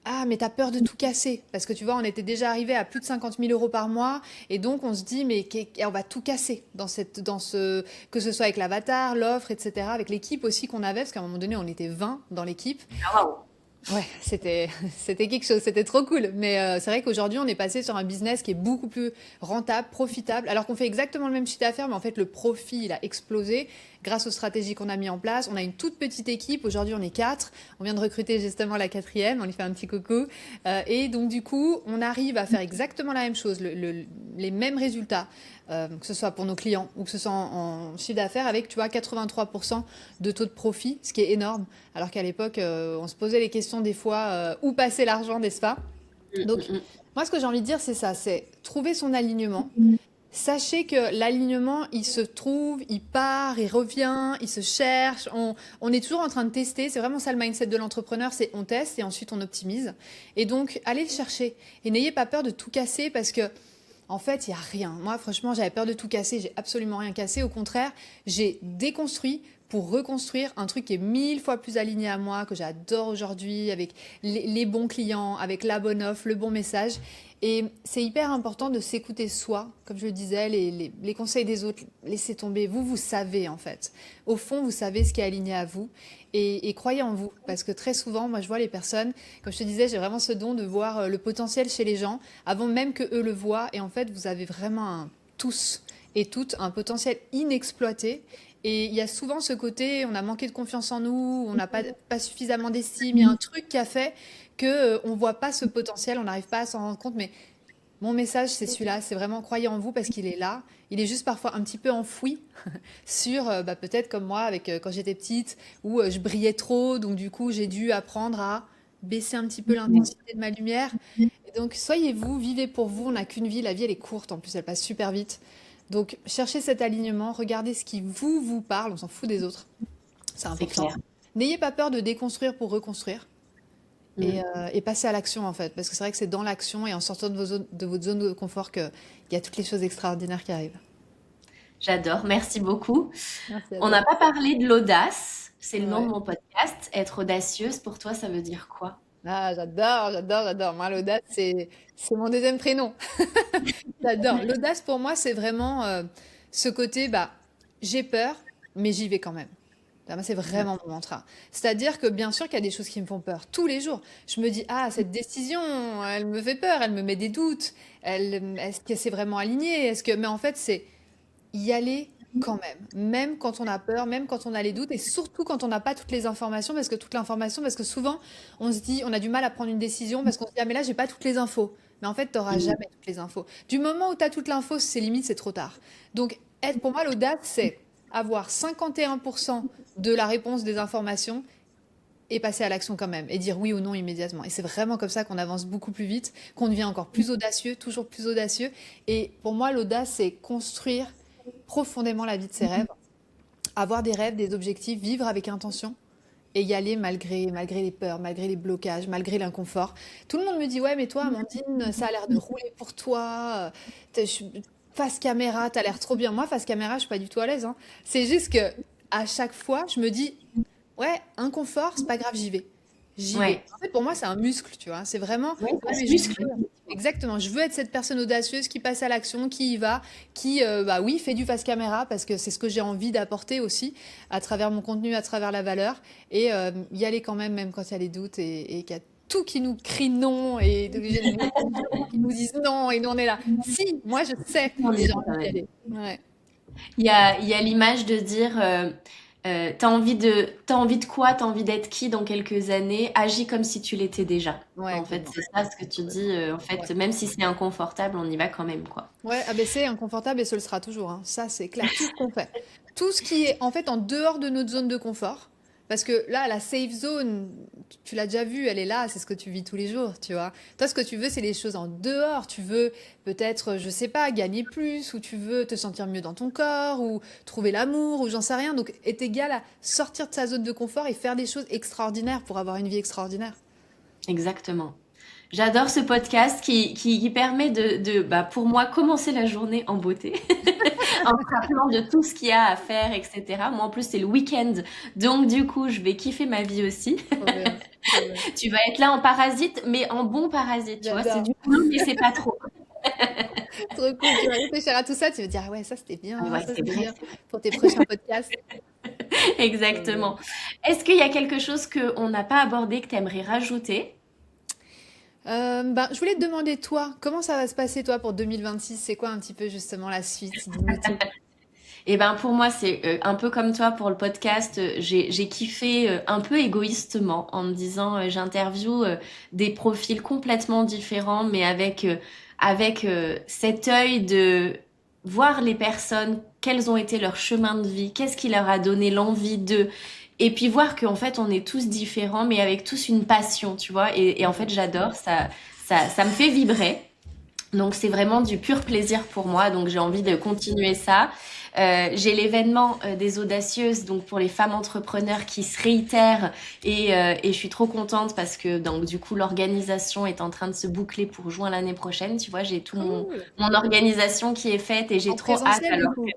Speaker 2: ah, mais t'as peur de tout casser. Parce que tu vois, on était déjà arrivé à plus de 50 000 € par mois. Et donc, on se dit, mais on va tout casser que ce soit avec l'avatar, l'offre, etc. Avec l'équipe aussi qu'on avait. Parce qu'à un moment donné, on était 20 dans l'équipe.
Speaker 1: Ah, waouh.
Speaker 2: Ouais, c'était quelque chose, c'était trop cool. Mais c'est vrai qu'aujourd'hui, on est passé sur un business qui est beaucoup plus rentable, profitable, alors qu'on fait exactement le même chiffre d'affaires, mais en fait, le profit, il a explosé grâce aux stratégies qu'on a mis en place. On a une toute petite équipe, aujourd'hui, on est 4. On vient de recruter justement la quatrième, on lui fait un petit coucou. Et donc, du coup, on arrive à faire exactement la même chose, les mêmes résultats, que ce soit pour nos clients ou que ce soit en chiffre d'affaires, avec, tu vois, 83% de taux de profit, ce qui est énorme. Alors qu'à l'époque, on se posait les questions des fois, où passer l'argent, n'est-ce pas?
Speaker 1: Mm,
Speaker 2: Donc,
Speaker 1: mm,
Speaker 2: moi, ce que j'ai envie de dire, c'est ça, c'est trouver son alignement. Sachez que l'alignement, il se trouve, il part, il revient, il se cherche. On est toujours en train de tester. C'est vraiment ça le mindset de l'entrepreneur, c'est on teste et ensuite on optimise. Et donc, allez le chercher. Et n'ayez pas peur de tout casser parce que en fait, il n'y a rien. Moi, franchement, j'avais peur de tout casser. J'ai absolument rien cassé. Au contraire, j'ai déconstruit pour reconstruire un truc qui est 1000 fois plus aligné à moi, que j'adore aujourd'hui, avec les bons clients, avec la bonne offre, le bon message. Et c'est hyper important de s'écouter soi, comme je le disais, les conseils des autres, laissez tomber. Vous savez en fait. Au fond, vous savez ce qui est aligné à vous. Et croyez en vous, parce que très souvent, moi je vois les personnes, comme je te disais, j'ai vraiment ce don de voir le potentiel chez les gens, avant même que eux le voient. Et en fait, vous avez vraiment tous et toutes un potentiel inexploité. Et il y a souvent ce côté, on a manqué de confiance en nous, on n'a pas suffisamment d'estime, il y a un truc qui a fait que on voit pas ce potentiel, on n'arrive pas à s'en rendre compte. Mais mon message, c'est celui-là, c'est vraiment croyez en vous parce qu'il est là. Il est juste parfois un petit peu enfoui sur, peut-être comme moi, avec quand j'étais petite, où je brillais trop, donc du coup j'ai dû apprendre à baisser un petit peu l'intensité de ma lumière. Et donc soyez vous, vivez pour vous, on n'a qu'une vie, la vie elle est courte, en plus elle passe super vite. Donc cherchez cet alignement, regardez ce qui vous parle, on s'en fout des autres, c'est
Speaker 1: C'est
Speaker 2: important.
Speaker 1: clair.
Speaker 2: N'ayez pas peur de déconstruire pour reconstruire
Speaker 1: Mm.
Speaker 2: et passer à l'action en fait, parce que c'est vrai que c'est dans l'action et en sortant de votre zone de confort qu'il y a toutes les choses extraordinaires qui arrivent.
Speaker 1: J'adore, merci beaucoup.
Speaker 2: Merci à
Speaker 1: On
Speaker 2: toi.
Speaker 1: n'a pas parlé de l'audace, c'est le nom de
Speaker 2: Ouais.
Speaker 1: mon podcast. Être audacieuse, pour toi, ça veut dire quoi?
Speaker 2: Ah, j'adore. Moi, l'audace, c'est mon deuxième prénom. J'adore. L'audace, pour moi, c'est vraiment ce côté, j'ai peur, mais j'y vais quand même. Moi, c'est vraiment mon mantra. C'est-à-dire que bien sûr qu'il y a des choses qui me font peur tous les jours. Je me dis, ah, cette décision, elle me fait peur, elle me met des doutes. Est-ce que c'est vraiment aligné? Mais en fait, c'est y aller quand même. Même quand on a peur, même quand on a les doutes, et surtout quand on n'a pas toutes les informations, parce que souvent, on se dit, on a du mal à prendre une décision parce qu'on se dit, ah, mais là, j'ai pas toutes les infos. Mais en fait, tu n'auras jamais toutes les infos. Du moment où tu as toute l'info, c'est limite, c'est trop tard. Donc, pour moi, l'audace, c'est avoir 51% de la réponse des informations et passer à l'action quand même, et dire oui ou non immédiatement. Et c'est vraiment comme ça qu'on avance beaucoup plus vite, qu'on devient encore plus audacieux, toujours plus audacieux. Et pour moi, l'audace, c'est construire profondément la vie de ses rêves, avoir des rêves, des objectifs, vivre avec intention et y aller malgré les peurs, malgré les blocages, malgré l'inconfort. Tout le monde me dit, ouais, mais toi, Amandine, ça a l'air de rouler pour toi. Face caméra, t'as l'air trop bien. Moi, face caméra, je suis pas du tout à l'aise, hein. C'est juste que à chaque fois, je me dis, ouais, inconfort, c'est pas grave, j'y vais. J'y vais.
Speaker 1: Ouais,
Speaker 2: En fait, pour moi, c'est un muscle, tu vois. C'est vraiment,
Speaker 1: ouais,
Speaker 2: ouais,
Speaker 1: ça
Speaker 2: mais
Speaker 1: se muscle.
Speaker 2: exactement, je veux être cette personne audacieuse qui passe à l'action, qui y va, qui, oui, fait du face caméra parce que c'est ce que j'ai envie d'apporter aussi à travers mon contenu, à travers la valeur et y aller quand même, même quand il y a les doutes et qu'il y a tout qui nous crie non et j'ai les gens qui nous disent non et nous on est là. Si, moi je sais
Speaker 1: On y
Speaker 2: et j'ai
Speaker 1: va
Speaker 2: envie
Speaker 1: quand
Speaker 2: d'y
Speaker 1: même.
Speaker 2: aller. Ouais,
Speaker 1: Il y a l'image de dire, t'as envie de quoi? T'as envie d'être qui dans quelques années? Agis comme si tu l'étais déjà.
Speaker 2: ouais,
Speaker 1: En fait,
Speaker 2: complètement.
Speaker 1: c'est ça ce que tu dis. En
Speaker 2: Ouais.
Speaker 1: fait, même si c'est inconfortable, on y va quand même, quoi.
Speaker 2: Ouais, abaisser, inconfortable et ce le sera toujours, hein. Ça, c'est clair. Tout ce qu'on fait. Tout ce qui est en fait en dehors de notre zone de confort. Parce que là, la safe zone, tu l'as déjà vu, elle est là, c'est ce que tu vis tous les jours, tu vois. Toi, ce que tu veux, c'est les choses en dehors. Tu veux peut-être, je sais pas, gagner plus, ou tu veux te sentir mieux dans ton corps, ou trouver l'amour, ou j'en sais rien. Donc, est égal à sortir de sa zone de confort et faire des choses extraordinaires pour avoir une vie extraordinaire.
Speaker 1: Exactement. J'adore ce podcast qui permet pour moi, commencer la journée en beauté, en se rappelant de tout ce qu'il y a à faire, etc. Moi, en plus, c'est le week-end, donc du coup, je vais kiffer ma vie aussi.
Speaker 2: Trop bien, trop bien.
Speaker 1: Tu vas être là en parasite, mais en bon parasite, tu vois. C'est
Speaker 2: J'adore.
Speaker 1: du boulot, mais c'est pas trop.
Speaker 2: Trop cool. Tu vas réfléchir à tout ça, tu vas dire, ah ouais, ça c'était
Speaker 1: Ah
Speaker 2: bien,
Speaker 1: ouais,
Speaker 2: ça
Speaker 1: c'est
Speaker 2: c'était
Speaker 1: vrai,
Speaker 2: bien pour tes prochains podcasts. Trop bien.
Speaker 1: exactement. Est-ce qu'il y a quelque chose qu'on n'a pas abordé que tu aimerais rajouter?
Speaker 2: Je voulais te demander, toi, comment ça va se passer, toi, pour 2026? C'est quoi un petit peu justement la suite? Dis-nous tout.
Speaker 1: Eh ben pour moi, c'est un peu comme toi pour le podcast. J'ai kiffé un peu égoïstement en me disant j'interviewe des profils complètement différents, mais avec cet œil de voir les personnes, quels ont été leurs chemins de vie, qu'est-ce qui leur a donné l'envie de, et puis voir qu'en fait on est tous différents, mais avec tous une passion, tu vois. Et en fait j'adore ça, ça me fait vibrer. Donc c'est vraiment du pur plaisir pour moi, donc j'ai envie de continuer ça. J'ai l'événement des audacieuses, donc pour les femmes entrepreneurs qui se réitèrent et je suis trop contente parce que donc du coup l'organisation est en train de se boucler pour juin l'année prochaine. Tu vois, j'ai tout
Speaker 2: Cool.
Speaker 1: mon organisation qui est faite et j'ai
Speaker 2: En
Speaker 1: trop hâte
Speaker 2: présentiel, du
Speaker 1: alors
Speaker 2: coup.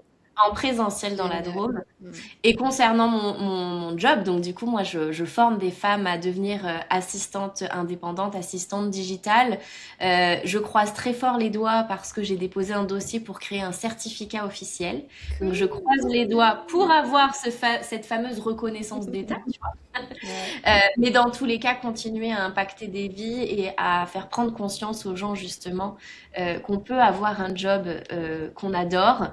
Speaker 1: en présentiel dans la
Speaker 2: Génial.
Speaker 1: Drôme.
Speaker 2: Mm.
Speaker 1: Et concernant mon job, donc du coup, moi, je forme des femmes à devenir assistantes indépendantes, assistantes digitales. Je croise très fort les doigts parce que j'ai déposé un dossier pour créer un certificat officiel. Donc, je
Speaker 2: Cool.
Speaker 1: croise les doigts pour avoir cette fameuse reconnaissance d'État.
Speaker 2: Ouais.
Speaker 1: Mais dans tous les cas, continuer à impacter des vies et à faire prendre conscience aux gens justement qu'on peut avoir un job qu'on adore,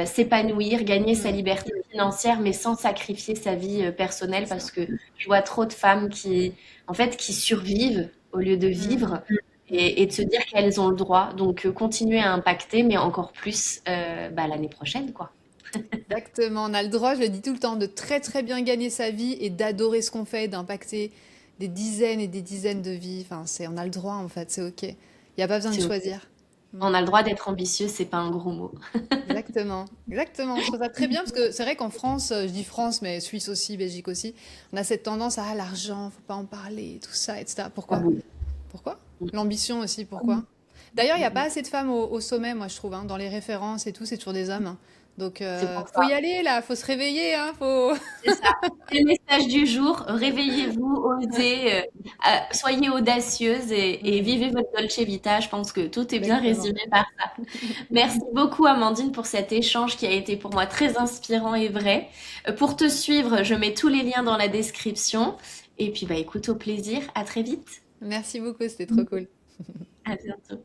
Speaker 1: s'épanouir, gagner sa
Speaker 2: Mm.
Speaker 1: liberté financière, mais sans sacrifier sa vie personnelle,
Speaker 2: C'est ça.
Speaker 1: parce que je vois trop de femmes qui, en fait, qui survivent au lieu de
Speaker 2: Mm.
Speaker 1: vivre.
Speaker 2: Mm.
Speaker 1: Et de se dire qu'elles ont le droit, donc continuer à impacter, mais encore plus bah, l'année prochaine, quoi.
Speaker 2: Exactement, on a le droit, je le dis tout le temps, de très très bien gagner sa vie et d'adorer ce qu'on fait, d'impacter des dizaines et des dizaines de vies. Enfin, on a le droit en fait, c'est ok. Il n'y a pas besoin de
Speaker 1: C'est ok.
Speaker 2: choisir. Mm.
Speaker 1: On a le droit d'être ambitieux, c'est pas un gros mot.
Speaker 2: Exactement, exactement. Je trouve ça très bien parce que c'est vrai qu'en France, je dis France, mais Suisse aussi, Belgique aussi, on a cette tendance à l'argent, faut pas en parler, tout ça, etc.
Speaker 1: Ah
Speaker 2: Pourquoi?
Speaker 1: oui.
Speaker 2: Pourquoi? L'ambition aussi, pourquoi? D'ailleurs, il n'y a pas
Speaker 1: Mm.
Speaker 2: assez de femmes au sommet, moi je trouve, hein. Dans les références et tout, c'est toujours des hommes, hein. Donc,
Speaker 1: C'est pour
Speaker 2: faut
Speaker 1: ça.
Speaker 2: y aller là, faut se réveiller, hein, faut.
Speaker 1: C'est ça. C'est le message du jour. Réveillez-vous, osez, soyez audacieuse et
Speaker 2: Mm,
Speaker 1: vivez votre Dolce Vita. Je pense que tout est bien
Speaker 2: exactement.
Speaker 1: résumé par ça. Merci beaucoup, Amandine, pour cet échange qui a été pour moi très inspirant et vrai. Pour te suivre, je mets tous les liens dans la description. Et puis, bah, écoute, au plaisir. À très vite.
Speaker 2: Merci beaucoup, c'était trop cool.
Speaker 1: À bientôt.